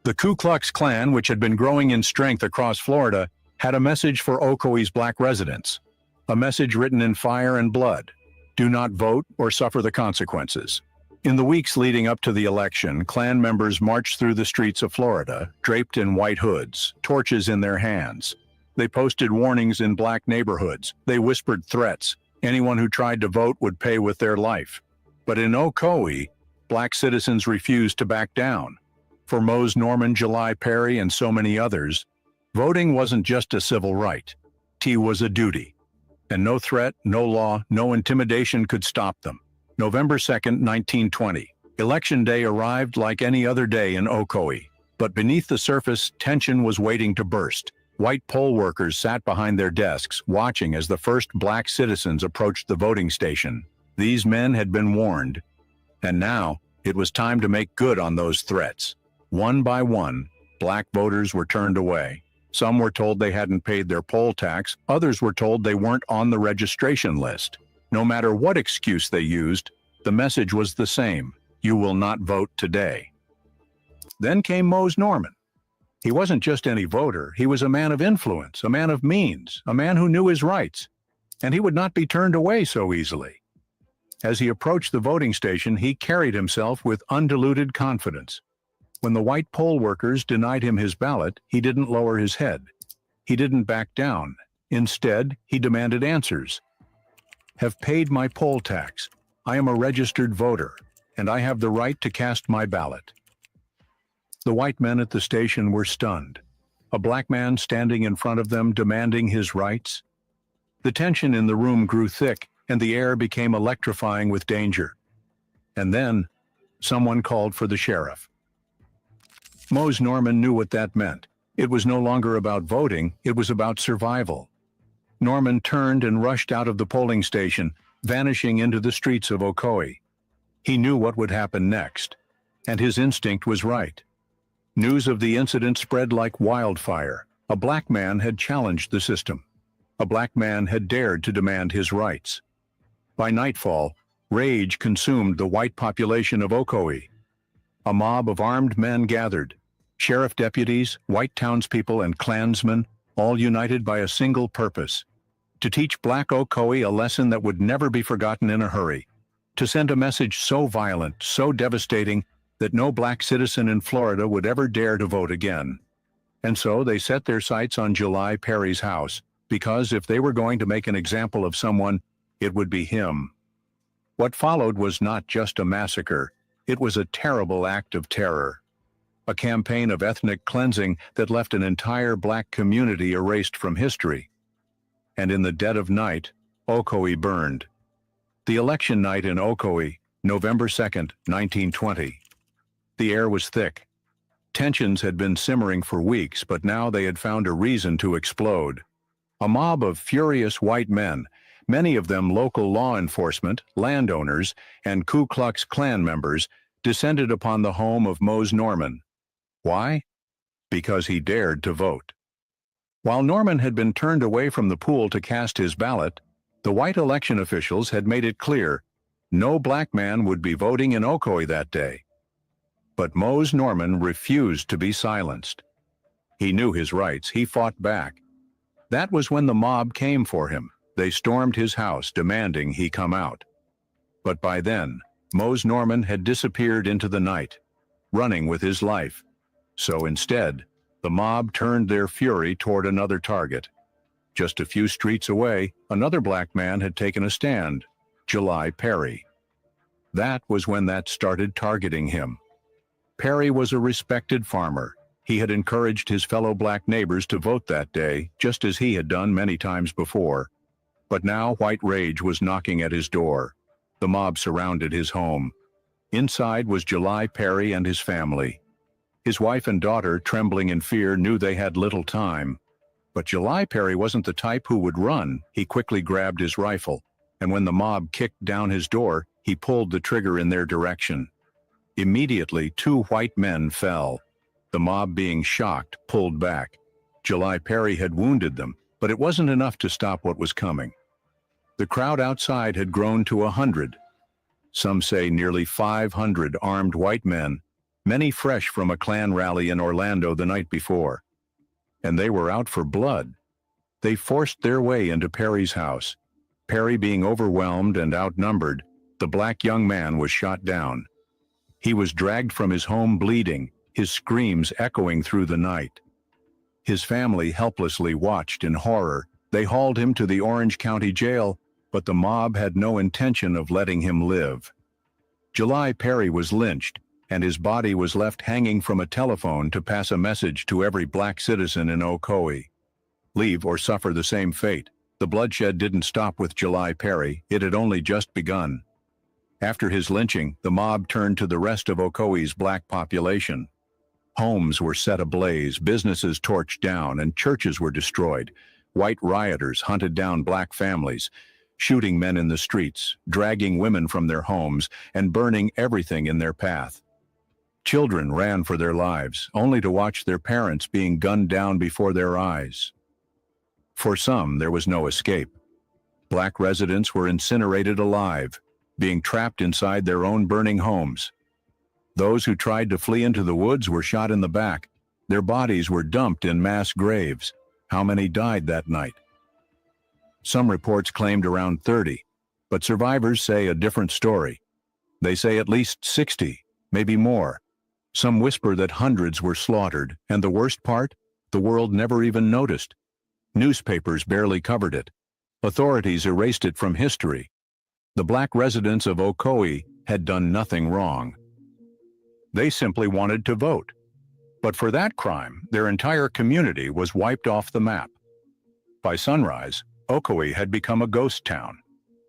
The Ku Klux Klan, which had been growing in strength across Florida, had a message for Ocoee's black residents. A message written in fire and blood: do not vote or suffer the consequences. In the weeks leading up to the election, Klan members marched through the streets of Florida, draped in white hoods, torches in their hands. They posted warnings in black neighborhoods. They whispered threats. Anyone who tried to vote would pay with their life. But in Ocoee, black citizens refused to back down. For Mose Norman, July Perry, and so many others, voting wasn't just a civil right. It was a duty. And no threat, no law, no intimidation could stop them. November 2nd, 1920. Election Day arrived like any other day in Ocoee. But beneath the surface, tension was waiting to burst. White poll workers sat behind their desks, watching as the first black citizens approached the voting station. These men had been warned. And now, it was time to make good on those threats. One by one, black voters were turned away. Some were told they hadn't paid their poll tax. Others were told they weren't on the registration list. No matter what excuse they used, the message was the same: you will not vote today. Then came Mose Norman. He wasn't just any voter, he was a man of influence, a man of means, a man who knew his rights. and he would not be turned away so easily. As he approached the voting station, he carried himself with undiluted confidence. When the white poll workers denied him his ballot, he didn't lower his head. He didn't back down. Instead, he demanded answers. "Have paid my poll tax. I am a registered voter, and I have the right to cast my ballot." The white men at the station were stunned. A black man standing in front of them demanding his rights? The tension in the room grew thick, and the air became electrifying with danger. And then, someone called for the sheriff. Mose Norman knew what that meant. It was no longer about voting, it was about survival. Norman turned and rushed out of the polling station, vanishing into the streets of Ocoee. He knew what would happen next, and his instinct was right. News of the incident spread like wildfire. A black man had challenged the system. A black man had dared to demand his rights. By nightfall, rage consumed the white population of Ocoee. A mob of armed men gathered. Sheriff deputies, white townspeople, and Klansmen, all united by a single purpose: to teach black Ocoee a lesson that would never be forgotten in a hurry, to send a message so violent, so devastating, that no black citizen in Florida would ever dare to vote again. And so they set their sights on July Perry's house, because if they were going to make an example of someone, it would be him. What followed was not just a massacre, it was a terrible act of terror. A campaign of ethnic cleansing that left an entire black community erased from history. And in the dead of night, Ocoee burned. The election night in Ocoee, November 2nd, 1920. The air was thick. Tensions had been simmering for weeks, but now they had found a reason to explode. A mob of furious white men, many of them local law enforcement, landowners, and Ku Klux Klan members, descended upon the home of Mose Norman. Why? Because he dared to vote. While Norman had been turned away from the pool to cast his ballot, the white election officials had made it clear no black man would be voting in Ocoee that day. But Mose Norman refused to be silenced. He knew his rights. He fought back. That was when the mob came for him. They stormed his house, demanding he come out. But by then, Mose Norman had disappeared into the night, running with his life. So instead, the mob turned their fury toward another target. Just a few streets away, another black man had taken a stand, July Perry. That was when that started targeting him. Perry was a respected farmer. He had encouraged his fellow black neighbors to vote that day, just as he had done many times before. But now white rage was knocking at his door. The mob surrounded his home. Inside was July Perry and his family. His wife and daughter, trembling in fear, knew they had little time. But July Perry wasn't the type who would run. He quickly grabbed his rifle, and when the mob kicked down his door, he pulled the trigger in their direction. Immediately, 2 white men fell. The mob, being shocked, pulled back. July Perry had wounded them, but it wasn't enough to stop what was coming. The crowd outside had grown to 100. Some say nearly 500 armed white men, many fresh from a Klan rally in Orlando the night before. And they were out for blood. They forced their way into Perry's house. Perry being overwhelmed and outnumbered, the black young man was shot down. He was dragged from his home bleeding, his screams echoing through the night. His family helplessly watched in horror. They hauled him to the Orange County Jail, but the mob had no intention of letting him live. July Perry was lynched, and his body was left hanging from a telephone to pass a message to every black citizen in Ocoee. Leave or suffer the same fate. The bloodshed didn't stop with July Perry. It had only just begun. After his lynching, the mob turned to the rest of Ocoee's black population. Homes were set ablaze, businesses torched down, and churches were destroyed. White rioters hunted down black families, shooting men in the streets, dragging women from their homes, and burning everything in their path. Children ran for their lives, only to watch their parents being gunned down before their eyes. For some, there was no escape. Black residents were incinerated alive, being trapped inside their own burning homes. Those who tried to flee into the woods were shot in the back. Their bodies were dumped in mass graves. How many died that night? Some reports claimed around 30, but survivors say a different story. They say at least 60, maybe more. Some whisper that hundreds were slaughtered, and the worst part, the world never even noticed. Newspapers barely covered it. Authorities erased it from history. The black residents of Ocoee had done nothing wrong. They simply wanted to vote. But for that crime, their entire community was wiped off the map. By sunrise, Ocoee had become a ghost town.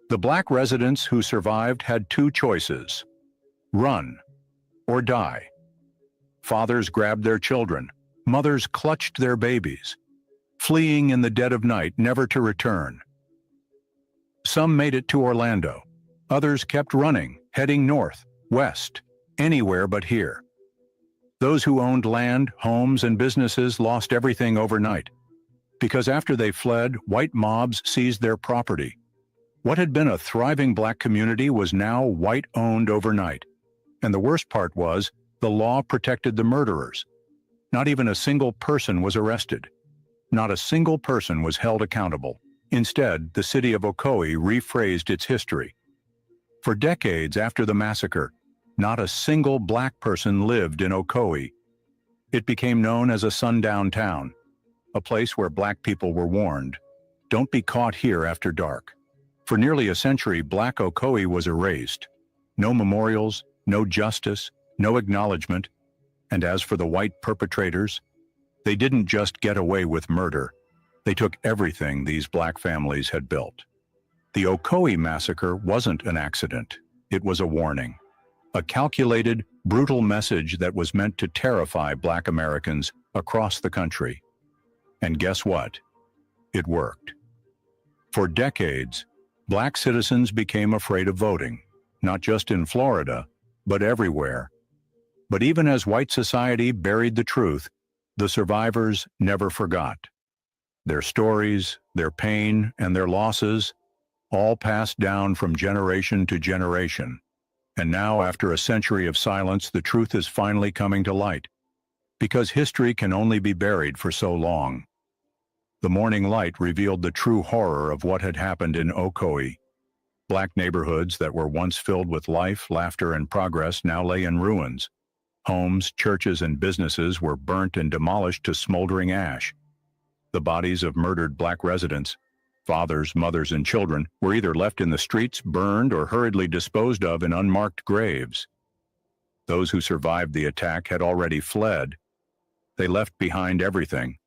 The black residents who survived had two choices: run or die. Fathers grabbed their children, mothers clutched their babies, fleeing in the dead of night, never to return. Some made it to Orlando. Others kept running, heading north, west, anywhere but here. Those who owned land, homes, and businesses lost everything overnight. Because after they fled, white mobs seized their property. What had been a thriving black community was now white-owned overnight. And the worst part was, the law protected the murderers. Not even a single person was arrested. Not a single person was held accountable. Instead, the city of Ocoee rephrased its history. For decades after the massacre, not a single black person lived in Ocoee. It became known as a sundown town, a place where black people were warned, don't be caught here after dark. For nearly a century, black Ocoee was erased. No memorials, no justice, no acknowledgement. And as for the white perpetrators, they didn't just get away with murder. They took everything these black families had built. The Ocoee massacre wasn't an accident. It was a warning. A calculated, brutal message that was meant to terrify black Americans across the country. And guess what? It worked. For decades, black citizens became afraid of voting, not just in Florida, but everywhere. But even as white society buried the truth, the survivors never forgot. Their stories, their pain, and their losses all passed down from generation to generation. And now, after a century of silence, the truth is finally coming to light. Because history can only be buried for so long. The morning light revealed the true horror of what had happened in Ocoee. Black neighborhoods that were once filled with life, laughter, and progress now lay in ruins. Homes, churches, and businesses were burnt and demolished to smoldering ash. The bodies of murdered black residents, fathers, mothers, and children, were either left in the streets, burned, or hurriedly disposed of in unmarked graves. Those who survived the attack had already fled. They left behind everything: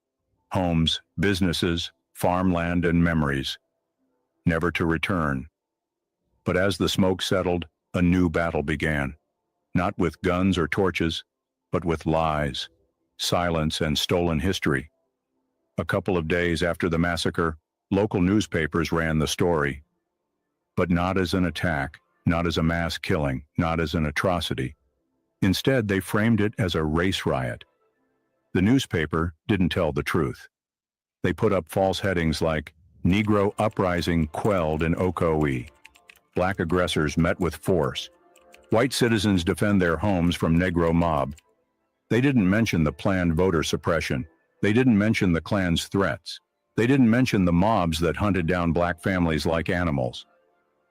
homes, businesses, farmland, and memories, never to return. But as the smoke settled, a new battle began. Not with guns or torches, but with lies, silence, and stolen history. A couple of days after the massacre, local newspapers ran the story. But not as an attack, not as a mass killing, not as an atrocity. Instead, they framed it as a race riot. The newspaper didn't tell the truth. They put up false headings like, "Negro Uprising Quelled in Ocoee." Black aggressors met with force. White citizens defend their homes from Negro mob. They didn't mention the planned voter suppression. They didn't mention the Klan's threats. They didn't mention the mobs that hunted down black families like animals.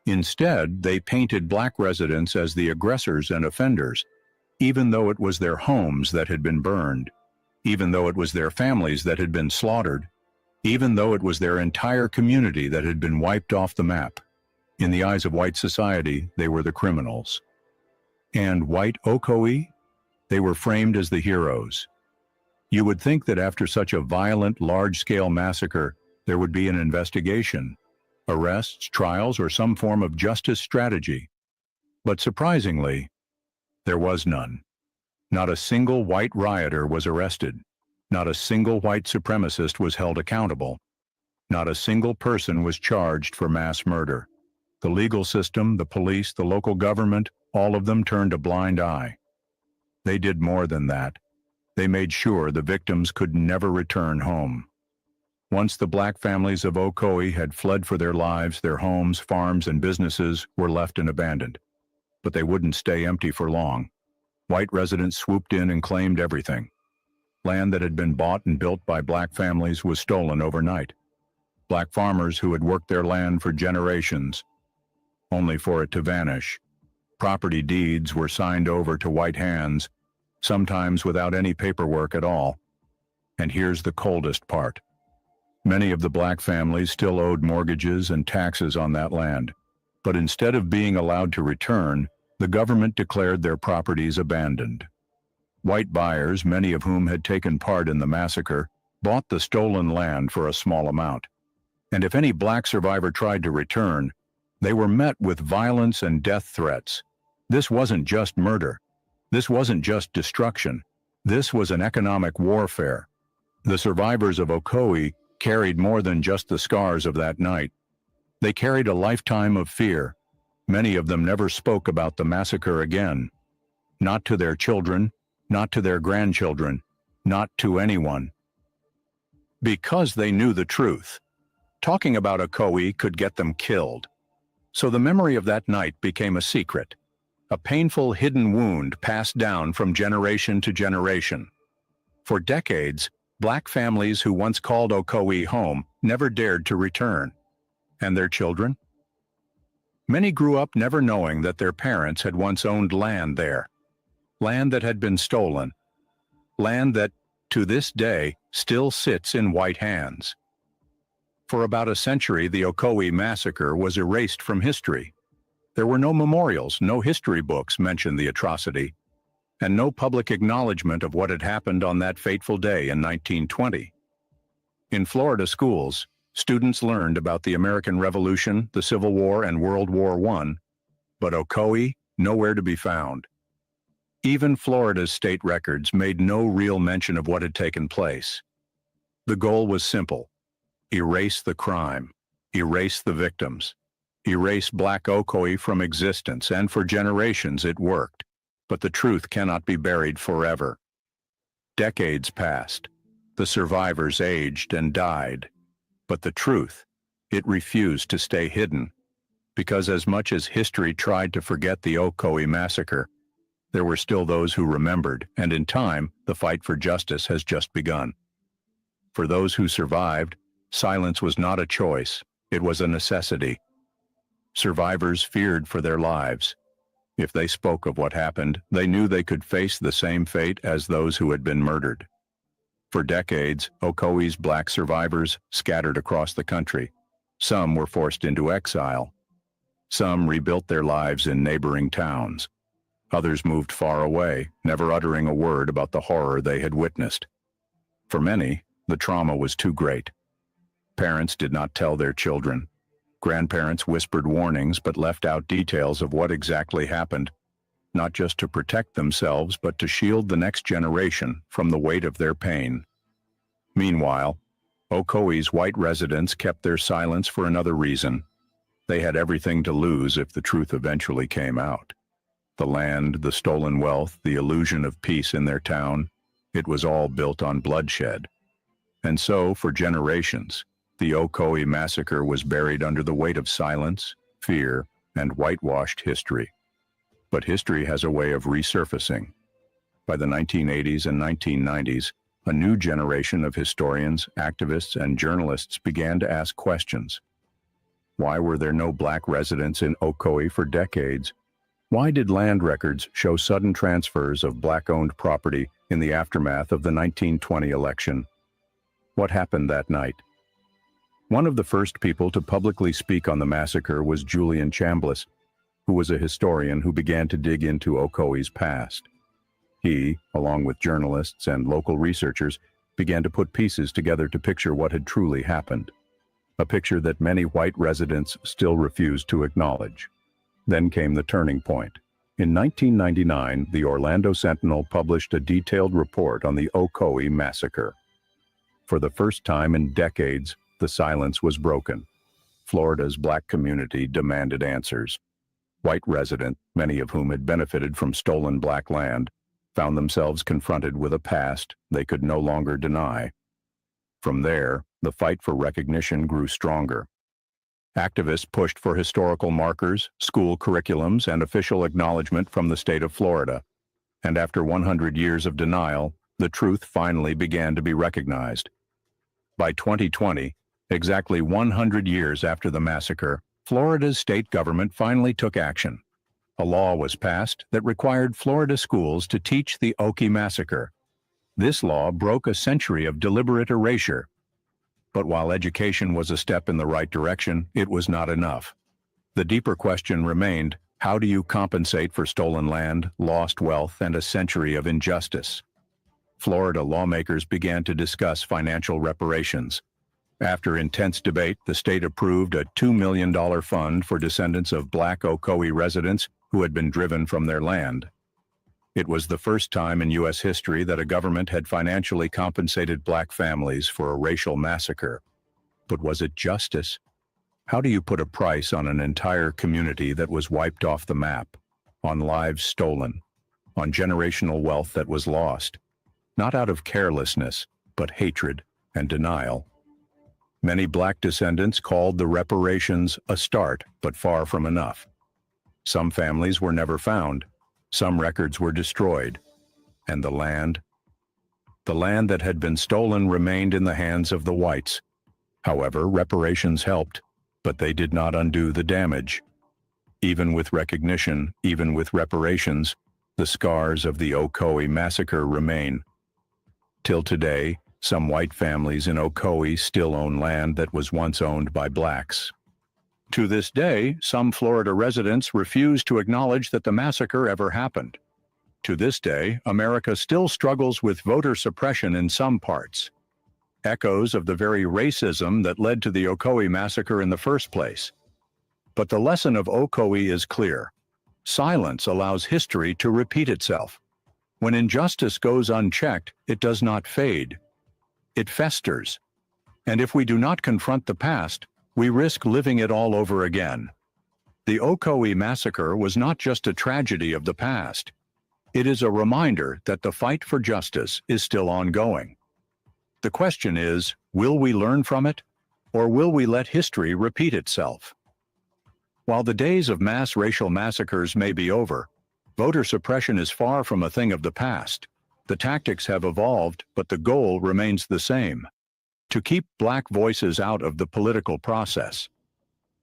Instead, they painted black residents as the aggressors and offenders, even though it was their homes that had been burned, even though it was their families that had been slaughtered, even though it was their entire community that had been wiped off the map. In the eyes of white society, they were the criminals. And white Ocoee? They were framed as the heroes. You would think that after such a violent, large-scale massacre, there would be an investigation, arrests, trials, or some form of justice strategy. But surprisingly, there was none. Not a single white rioter was arrested. Not a single white supremacist was held accountable. Not a single person was charged for mass murder. The legal system, the police, the local government, all of them turned a blind eye. They did more than that. They made sure the victims could never return home. Once the black families of Ocoee had fled for their lives, their homes, farms, and businesses were left and abandoned. But they wouldn't stay empty for long. White residents swooped in and claimed everything. Land that had been bought and built by black families was stolen overnight. black farmers who had worked their land for generations, only for it to vanish. Property deeds were signed over to white hands, sometimes without any paperwork at all. And here's the coldest part. Many of the black families still owed mortgages and taxes on that land, but instead of being allowed to return, the government declared their properties abandoned. White buyers, many of whom had taken part in the massacre, bought the stolen land for a small amount. And if any black survivor tried to return, they were met with violence and death threats. This wasn't just murder. This wasn't just destruction. This was an economic warfare. The survivors of Ocoee carried more than just the scars of that night. They carried a lifetime of fear. Many of them never spoke about the massacre again. Not to their children, not to their grandchildren, not to anyone. Because they knew the truth. Talking about Ocoee could get them killed. So the memory of that night became a secret, a painful hidden wound passed down from generation to generation. For decades, black families who once called Ocoee home never dared to return. And their children? Many grew up never knowing that their parents had once owned land there. Land that had been stolen. Land that, to this day, still sits in white hands. For about a century, the Ocoee massacre was erased from history. There were no memorials, no history books mention the atrocity, and no public acknowledgement of what had happened on that fateful day in 1920. In Florida schools, students learned about the American Revolution, the Civil War, and World War I, but Ocoee, nowhere to be found. Even Florida's state records made no real mention of what had taken place. The goal was simple: erase the crime, erase the victims, erase Black Ocoee from existence, and for generations it worked. But the truth cannot be buried forever. Decades passed. The survivors aged and died. But the truth, it refused to stay hidden. Because as much as history tried to forget the Ocoee massacre, there were still those who remembered, and in time, the fight for justice has just begun. For those who survived, silence was not a choice, it was a necessity. Survivors feared for their lives. If they spoke of what happened, they knew they could face the same fate as those who had been murdered. For decades, Ocoee's black survivors scattered across the country. Some were forced into exile. Some rebuilt their lives in neighboring towns. Others moved far away, never uttering a word about the horror they had witnessed. For many, the trauma was too great. Parents did not tell their children. Grandparents whispered warnings but left out details of what exactly happened, not just to protect themselves but to shield the next generation from the weight of their pain. Meanwhile, Ocoee's white residents kept their silence for another reason. They had everything to lose if the truth eventually came out. The land, the stolen wealth, the illusion of peace in their town, it was all built on bloodshed. And so, for generations, the Ocoee massacre was buried under the weight of silence, fear, and whitewashed history. But history has a way of resurfacing. By the 1980s and 1990s, a new generation of historians, activists, and journalists began to ask questions. Why were there no black residents in Ocoee for decades? Why did land records show sudden transfers of black-owned property in the aftermath of the 1920 election? What happened that night? One of the first people to publicly speak on the massacre was Julian Chambliss, who was a historian who began to dig into Ocoee's past. He, along with journalists and local researchers, began to put pieces together to picture what had truly happened, a picture that many white residents still refused to acknowledge. Then came the turning point. In 1999, the Orlando Sentinel published a detailed report on the Ocoee massacre. For the first time in decades, the silence was broken. Florida's black community demanded answers. White residents, many of whom had benefited from stolen black land, found themselves confronted with a past they could no longer deny. From there, the fight for recognition grew stronger. Activists pushed for historical markers, school curriculums, and official acknowledgement from the state of Florida. And after 100 years of denial, the truth finally began to be recognized. By 2020, Exactly 100 years after the massacre, Florida's state government finally took action. A law was passed that required Florida schools to teach the Ocoee Massacre. This law broke a century of deliberate erasure. But while education was a step in the right direction, it was not enough. The deeper question remained, how do you compensate for stolen land, lost wealth, and a century of injustice? Florida lawmakers began to discuss financial reparations. After intense debate, the state approved a $2 million fund for descendants of Black Ocoee residents who had been driven from their land. It was the first time in U.S. history that a government had financially compensated Black families for a racial massacre. But was it justice? How do you put a price on an entire community that was wiped off the map, on lives stolen, on generational wealth that was lost, not out of carelessness, but hatred and denial? Many Black descendants called the reparations a start, but far from enough. Some families were never found, some records were destroyed, and the land that had been stolen remained in the hands of the whites. However, reparations helped, but they did not undo the damage. Even with recognition, even with reparations, the scars of the Ocoee massacre remain. Till today, some white families in Ocoee still own land that was once owned by Blacks. To this day, some Florida residents refuse to acknowledge that the massacre ever happened. To this day, America still struggles with voter suppression in some parts. Echoes of the very racism that led to the Ocoee massacre in the first place. But the lesson of Ocoee is clear. Silence allows history to repeat itself. When injustice goes unchecked, it does not fade. It festers. And if we do not confront the past, we risk living it all over again. The Ocoee massacre was not just a tragedy of the past. It is a reminder that the fight for justice is still ongoing. The question is, will we learn from it, or will we let history repeat itself? While the days of mass racial massacres may be over, voter suppression is far from a thing of the past. The tactics have evolved, but the goal remains the same: to keep Black voices out of the political process.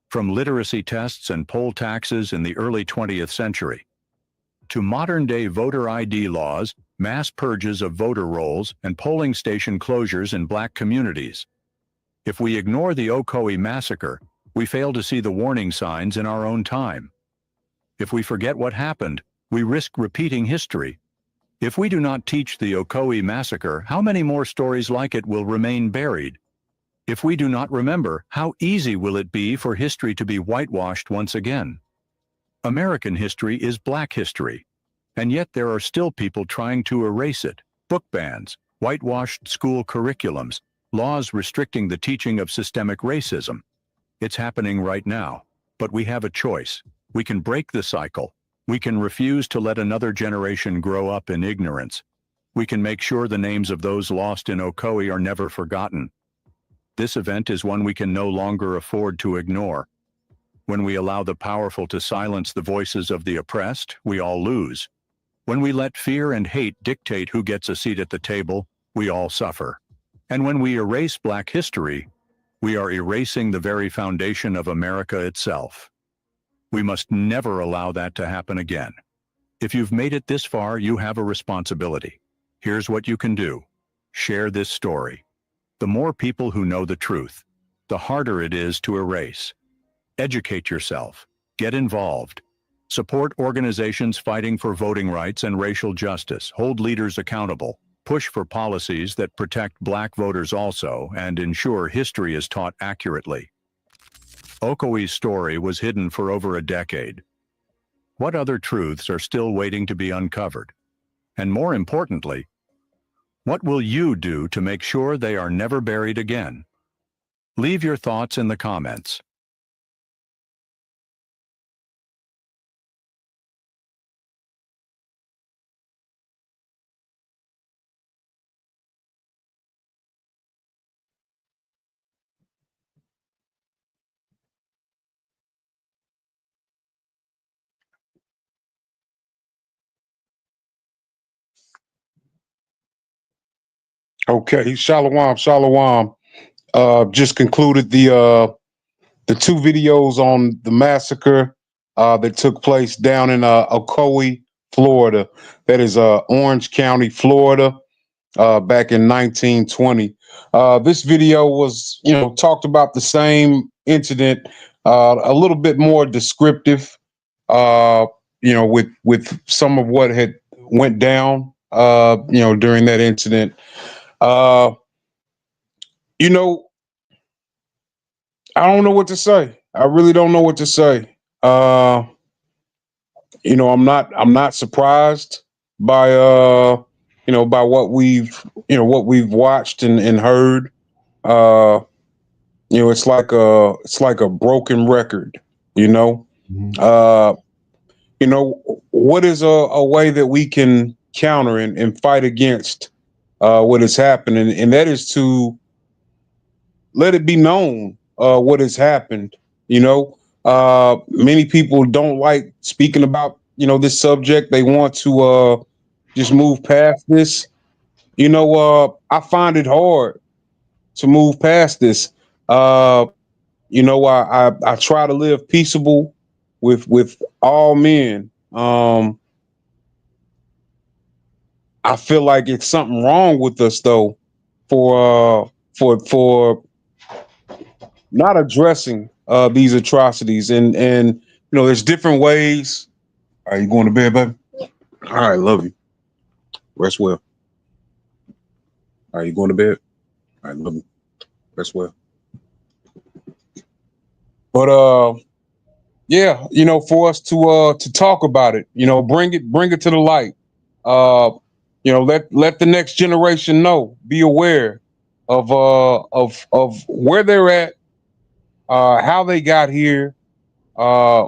From literacy tests and poll taxes in the early 20th century, to modern-day voter ID laws, mass purges of voter rolls, and polling station closures in Black communities. If we ignore the Ocoee massacre, we fail to see the warning signs in our own time. If we forget what happened, we risk repeating history. If we do not teach the Ocoee massacre, how many more stories like it will remain buried? If we do not remember, how easy will it be for history to be whitewashed once again? American history is Black history, and yet there are still people trying to erase it. Book bans, whitewashed school curriculums, laws restricting the teaching of systemic racism. It's happening right now, but we have a choice. We can break the cycle. We can refuse to let another generation grow up in ignorance. We can make sure the names of those lost in Ocoee are never forgotten. This event is one we can no longer afford to ignore. When we allow the powerful to silence the voices of the oppressed, we all lose. When we let fear and hate dictate who gets a seat at the table, we all suffer. And when we erase Black history, we are erasing the very foundation of America itself. We must never allow that to happen again. If you've made it this far, you have a responsibility. Here's what you can do. Share this story. The more people who know the truth, the harder it is to erase. Educate yourself. Get involved. Support organizations fighting for voting rights and racial justice. Hold leaders accountable. Push for policies that protect Black voters also, and ensure history is taught accurately. Ocoee's story was hidden for over a decade. What other truths are still waiting to be uncovered? And more importantly, what will you do to make sure they are never buried again? Leave your thoughts in the comments. Okay, shalom, shalom. just concluded the 2 videos on the massacre that took place down in Ocoee, Florida. That is Orange County, Florida, back in 1920. This video was, talked about the same incident, a little bit more descriptive, with some of what had went down, during that incident. Uh, you know, I don't know what to say. I really don't know what to say. I'm not surprised by by what we've watched and heard. Uh, it's like a broken record, you know. Uh, what is a way that we can counter and fight against what is happening, and that is to let it be known what has happened. Many people don't like speaking about this subject. They want to just move past this. I find it hard to move past this. I try to live peaceable with all men. I feel like it's something wrong with us though, for not addressing these atrocities, and there's different ways. Are you going to bed, baby? All right, love you. Rest well. Are you going to bed? All right, love you. Rest well. But yeah, for us to talk about it, bring it to the light. Let the next generation know, be aware of where they're at, how they got here, uh,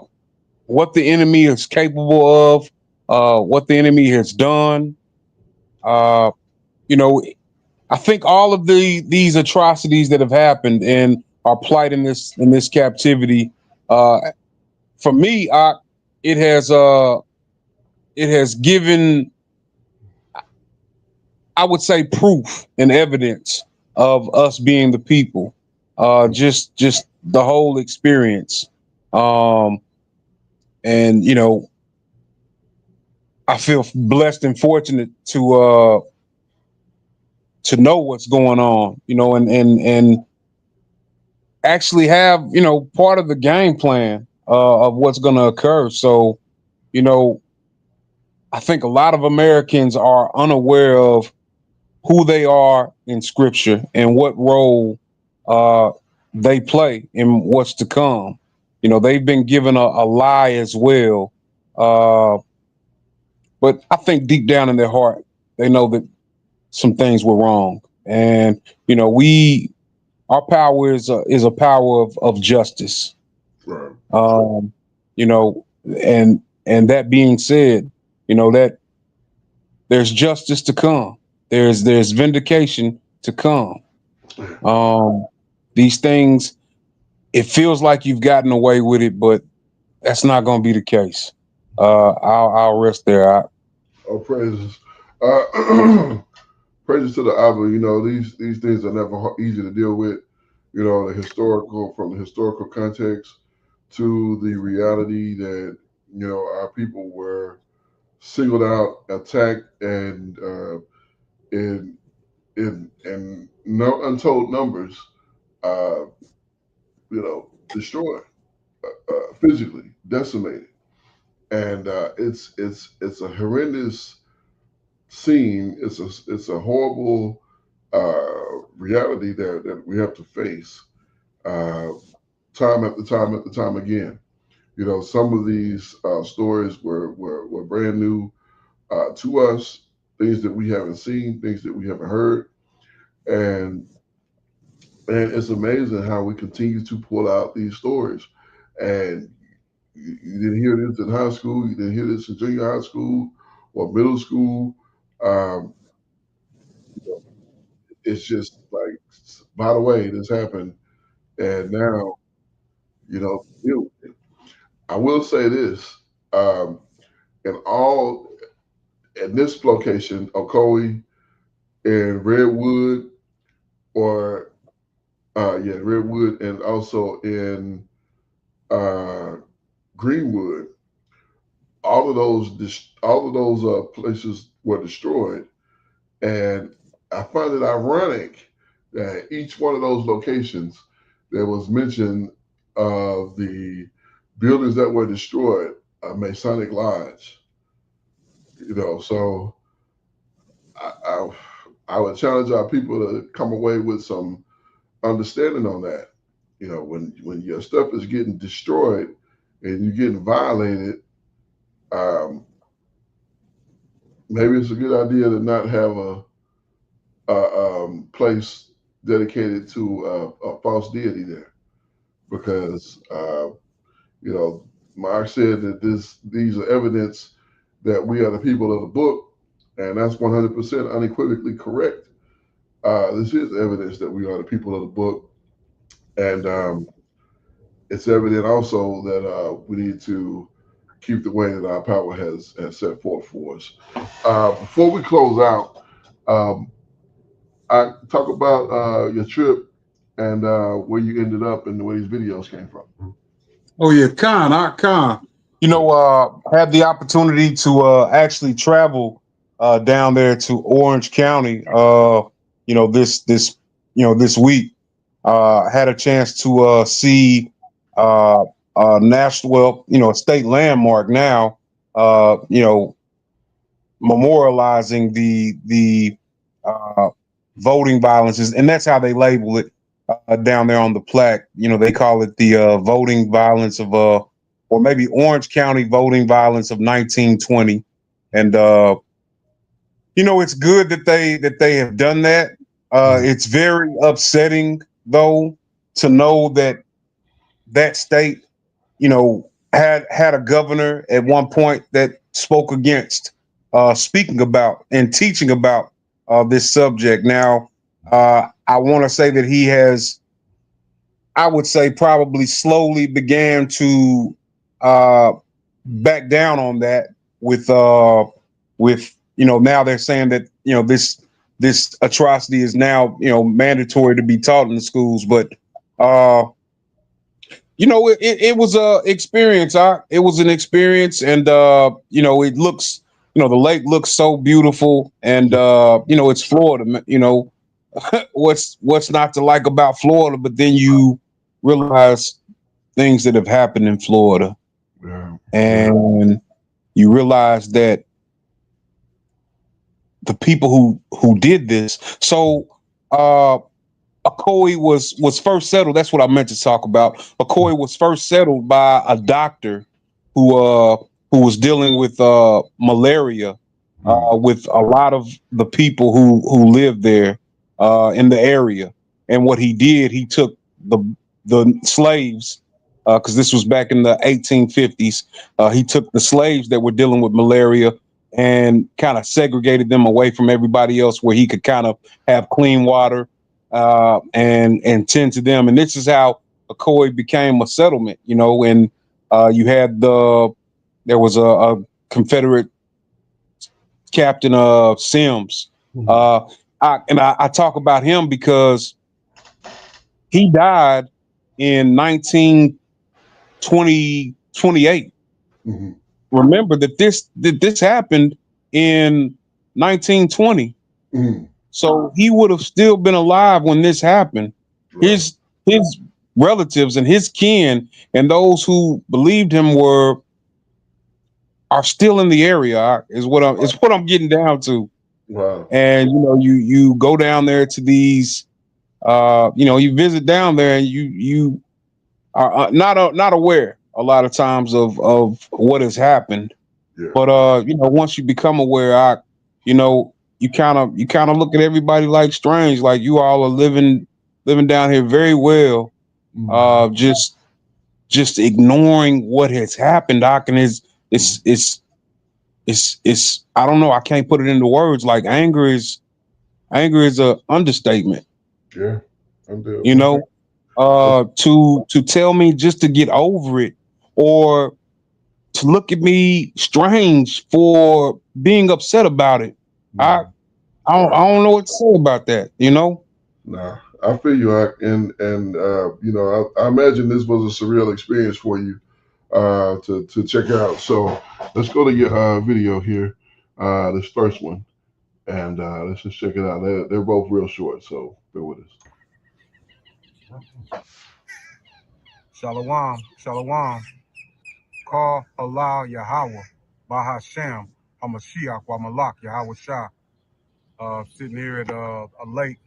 what the enemy is capable of, what the enemy has done. Uh, you know, I think all of these atrocities that have happened and our plight in this captivity, uh, for me, it has it has given, I would say, proof and evidence of us being the people. Just the whole experience. Um, and I feel blessed and fortunate to know what's going on, and actually have, part of the game plan of what's going to occur. So, you know, I think a lot of Americans are unaware of who they are in Scripture and what role uh, they play in what's to come. They've been given a lie as well. But I think deep down in their heart, they know that some things were wrong. And, our power is a power of justice. Right. Um, you know, and that being said, that there's justice to come. There's vindication to come. Um, these things, it feels like you've gotten away with it, but that's not going to be the case. I'll rest there. Oh, praises. Praises to the Abba. These things are never easy to deal with. From the historical context to the reality that our people were singled out, attacked, and in no untold numbers, uh, destroyed, physically decimated, and it's a horrendous scene. It's a horrible reality that we have to face uh, time after time after time again. Some of these stories were brand new to us, things that we haven't seen, things that we haven't heard, and it's amazing how we continue to pull out these stories. And you didn't hear this in high school, you didn't hear this in junior high school or middle school. Um, it's just like, by the way, this happened, and now deal with it. I will say this: um, in all in this location, Ocoee, in Redwood, or Yeah, Redwood, and also in Greenwood. All of those places were destroyed, and I find it ironic that each one of those locations there was mention of the buildings that were destroyed, a Masonic lodge. So I would challenge our people to come away with some understanding on that. When your stuff is getting destroyed and you're getting violated, maybe it's a good idea to not have a place dedicated to a false deity there, because Mark said that these are evidence that we are the people of the book, and that's 100% unequivocally correct. This is evidence that we are the people of the book, and it's evident also that we need to keep the way that our power has set forth for us. Before we close out, I talk about your trip and where you ended up and where these videos came from. Oh yeah, Con. Had the opportunity to actually travel down there to Orange County. This week. Had a chance to see national, a state landmark now. Memorializing the voting violences, and that's how they label it down there on the plaque. They call it the voting violence of or maybe Orange County voting violence of 1920. And it's good that they have done that. It's very upsetting though to know that state, had a governor at one point that spoke against speaking about and teaching about this subject. Now, I want to say that he has, I would say, probably slowly began to back down on that with now they're saying that this atrocity is now mandatory to be taught in the schools, but it was a experience. It was an experience, and it looks, the lake looks so beautiful, and it's Florida. What's not to like about Florida? But then you realize things that have happened in Florida, and you realize that the people who did this. So, Ocoee was first settled. That's what I meant to talk about. Ocoee was first settled by a doctor who was dealing with malaria with a lot of the people who lived there in the area. And what he did, he took the slaves, because this was back in the 1850s. He took the slaves that were dealing with malaria and kind of segregated them away from everybody else, where he could kind of have clean water and tend to them. And this is how Ocoee became a settlement, and you had there was a Confederate captain Sims. I talk about him because he died in 1928. Remember that this happened in 1920. So he would have still been alive when this happened. His relatives and his kin and those who believed him are still in the area. Is what I'm getting down to. Wow. And you go down there to these, you visit down there, and you are not aware a lot of times of what has happened. But once you become aware, you kind of look at everybody like strange, like you all are living down here very well, just ignoring what has happened. Doc, and it's I don't know, I can't put it into words. Like anger is a understatement. Yeah, to tell me just to get over it, or to look at me strange for being upset about it. I don't know what to say about that, Nah, I feel you, and you know, I imagine this was a surreal experience for you to check out. So let's go to your video here, this first one, and let's just check it out. They're both real short, so bear with us. Shalom, shalom. Call Allah Yahweh, Bahashem, Hamashiach, wa Malak, Yahweh Shah. Sitting here at a lake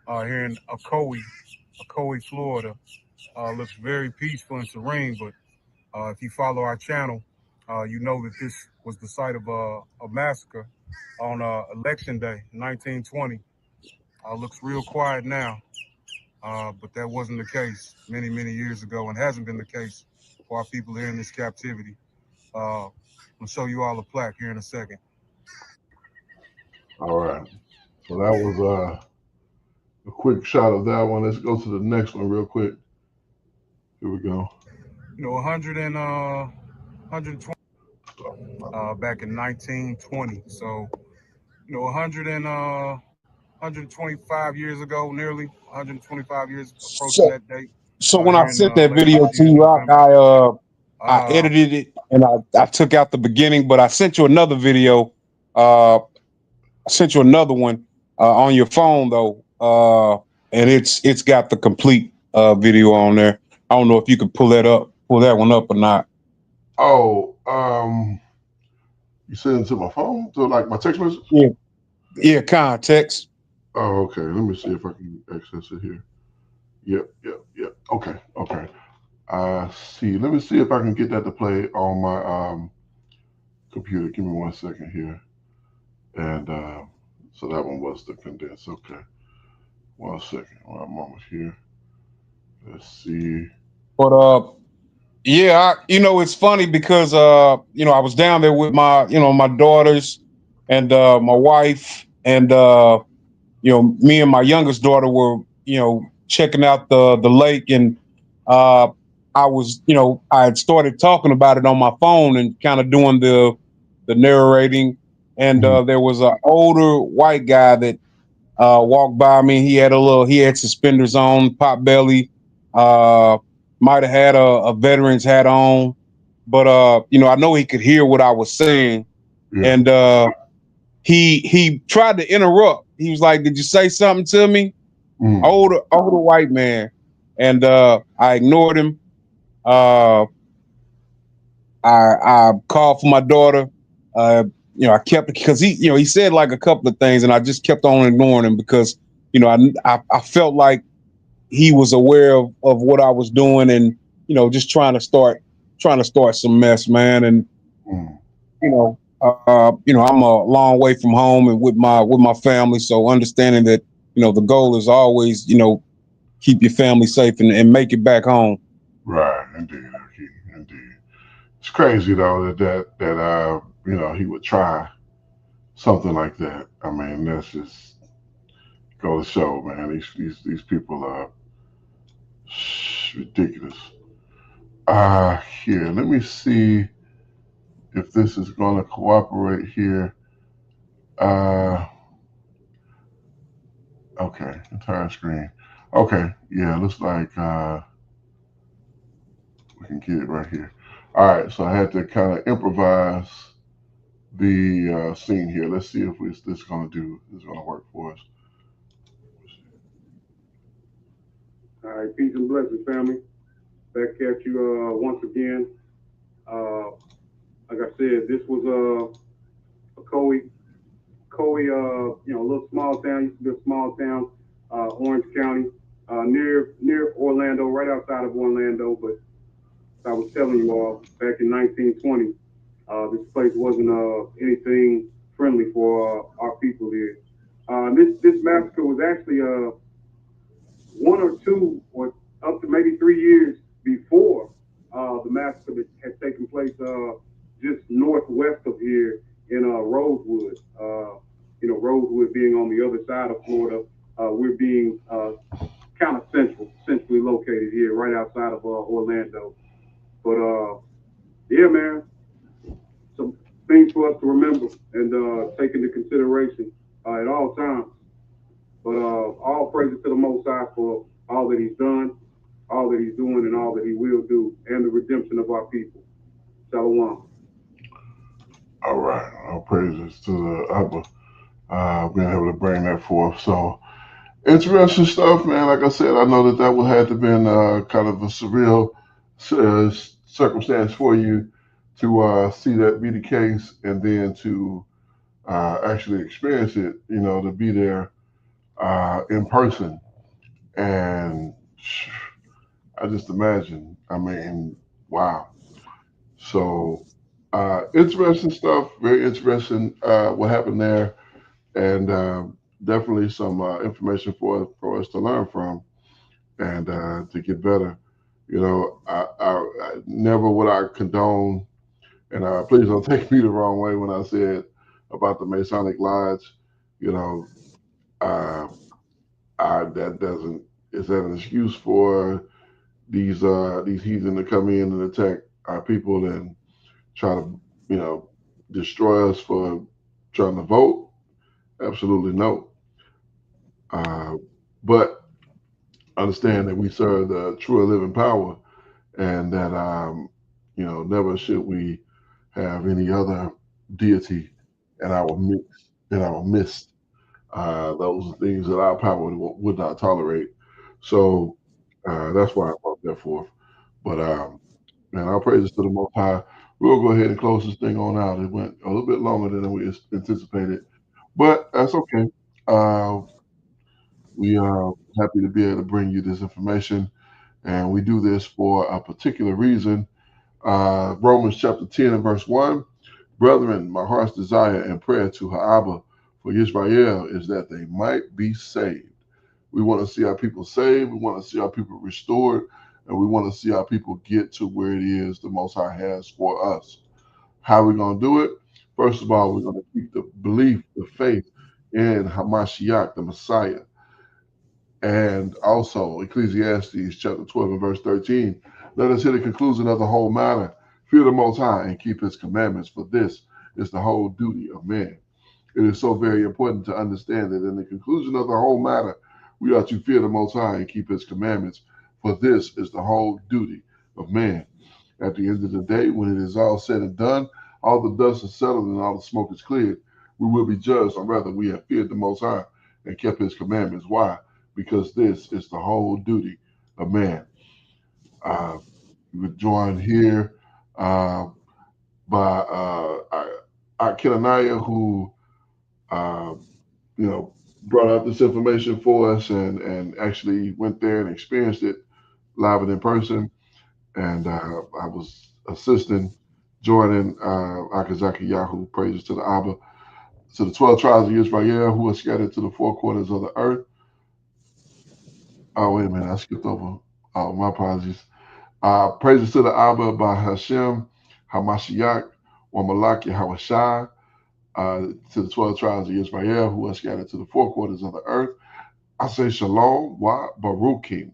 here in Ocoee, Florida. Looks very peaceful and serene, but if you follow our channel, you know that this was the site of a massacre on election day, 1920. Looks real quiet now, but that wasn't the case many, many years ago, and hasn't been the case for our people here in this captivity. I'll show you all a plaque here in a second. All right. So that was a quick shot of that one. Let's go to the next one real quick. Here we go. You know, 120 back in 1920. So, you know, 125 years ago, nearly 125 years approaching that date. So when I Here in sent that late video this to year, you, November. I edited it and I took out the beginning, but I sent you another video. I sent you another one on your phone though, and it's got the complete video on there. I don't know if you could pull that one up or not. Oh, you sent it to my phone, to like my text message? Yeah, context. Oh, okay. Let me see if I can access it here. Yep. Okay. See. Let me see if I can get that to play on my computer. Give me 1 second here. And so that one was the condense. Okay. 1 second. 1 moment here. Let's see. But yeah, it's funny because I was down there with my my daughters and my wife, and me and my youngest daughter were checking out the lake, and I was I had started talking about it on my phone and kind of doing the narrating, and there was an older white guy that walked by me. He had suspenders on, pot belly, might have had a veteran's hat on, but I know he could hear what I was saying. Yeah. And he tried to interrupt. He was like, "Did you say something to me?" Older white man. And I ignored him. I called for my daughter. I kept, because he said like a couple of things, and I just kept on ignoring him because I felt like he was aware of what I was doing, and just trying to start some mess, man. And I'm a long way from home and with my family, so understanding that the goal is always keep your family safe and make it back home. Right, indeed. It's crazy though that he would try something like that. I mean, that's just go to show, man. These people are ridiculous. Here, let me see if this is going to cooperate here. Okay, entire screen. Okay, yeah, looks like we can get it right here. All right, so I had to kind of improvise the scene here. Let's see if this is going to work for us. All right, peace and blessings, family. Back at you once again. Like I said, this was Ocoee, a little small town. Used to be a small town, Orange County, near Orlando, right outside of Orlando. But I was telling you all, back in 1920, this place wasn't anything friendly for our people here. This massacre was actually 1 or 2 or up to maybe 3 years before the massacre that had taken place just northwest of here in Rosewood. Rosewood being on the other side of Florida, we're being kind of centrally located here, right outside of Orlando. But yeah, man, some things for us to remember and take into consideration at all times. But all praises to the Most High for all that He's done, all that He's doing, and all that He will do, and the redemption of our people. Shalom. All right. All praises to the Abba. Being able to bring that forth. So interesting stuff, man. Like I said, I know that would have to been kind of a surreal circumstance for you to see that be the case, and then to actually experience it. You know, to be there in person, and I just imagine. I mean, wow. So interesting stuff. Very interesting what happened there, and definitely some information for us to learn from, and to get better. You know, I never would I condone, and please don't take me the wrong way when I said about the Masonic Lodge. You know, that doesn't, is that an excuse for these heathen to come in and attack our people and try to, you know, destroy us for trying to vote? Absolutely no. But understand that we serve the true and living power, and that you know, never should we have any other deity in our midst. Those things that our power would not tolerate. So that's why I brought that forth. But man, our praises to the Most High. We'll go ahead and close this thing on out. It went a little bit longer than we anticipated, but that's okay. We are happy to be able to bring you this information, and we do this for a particular reason. Romans chapter 10 and verse 1. Brethren, my heart's desire and prayer to Ha'abba for Israel is that they might be saved. We want to see our people saved. We want to see our people restored. And we want to see our people get to where it is the Most High has for us. How are we going to do it? First of all, we're going to keep the belief, the faith in Hamashiach, the Messiah. And also Ecclesiastes chapter 12 and verse 13. Let us hear the conclusion of the whole matter. Fear the Most High and keep His commandments, for this is the whole duty of man. It is so very important to understand that in the conclusion of the whole matter, we are to fear the Most High and keep His commandments, for this is the whole duty of man. At the end of the day, when it is all said and done, all the dust is settled and all the smoke is cleared, we will be judged on whether we have feared the Most High and kept His commandments. Why? Because this is the whole duty of man. We're joined here by Kenaniah, who you know, brought out this information for us, and actually went there and experienced it live and in person. And I was assisting, joining Akazaki Yahoo, praises to the Abba, to the 12 tribes of Israel who are scattered to the four corners of the earth. Oh, wait a minute, I skipped over. Oh, my apologies. Praises to the Abba by Hashem, Hamashiach, or Malak Yahawashai, to the 12 tribes of Israel who are scattered to the four corners of the earth. I say shalom, wa baruchim.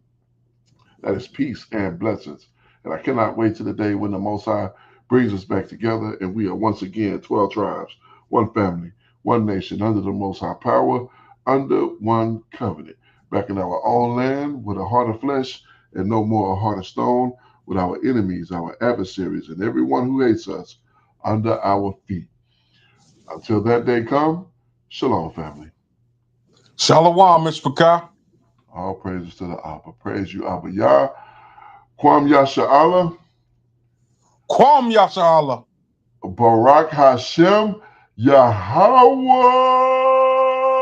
That is peace and blessings. And I cannot wait to the day when the Most High brings us back together and we are once again 12 tribes, one family, one nation, under the Most High power, under one covenant, back in our own land with a heart of flesh and no more a heart of stone, with our enemies, our adversaries, and everyone who hates us under our feet. Until that day come, shalom, family. Shalom, Mr. Pekah. All praises to the Abba. Praise you, Abba Yah. Kwam Yasha Allah. Kwam Yasha Allah. Barak Hashem Yahweh.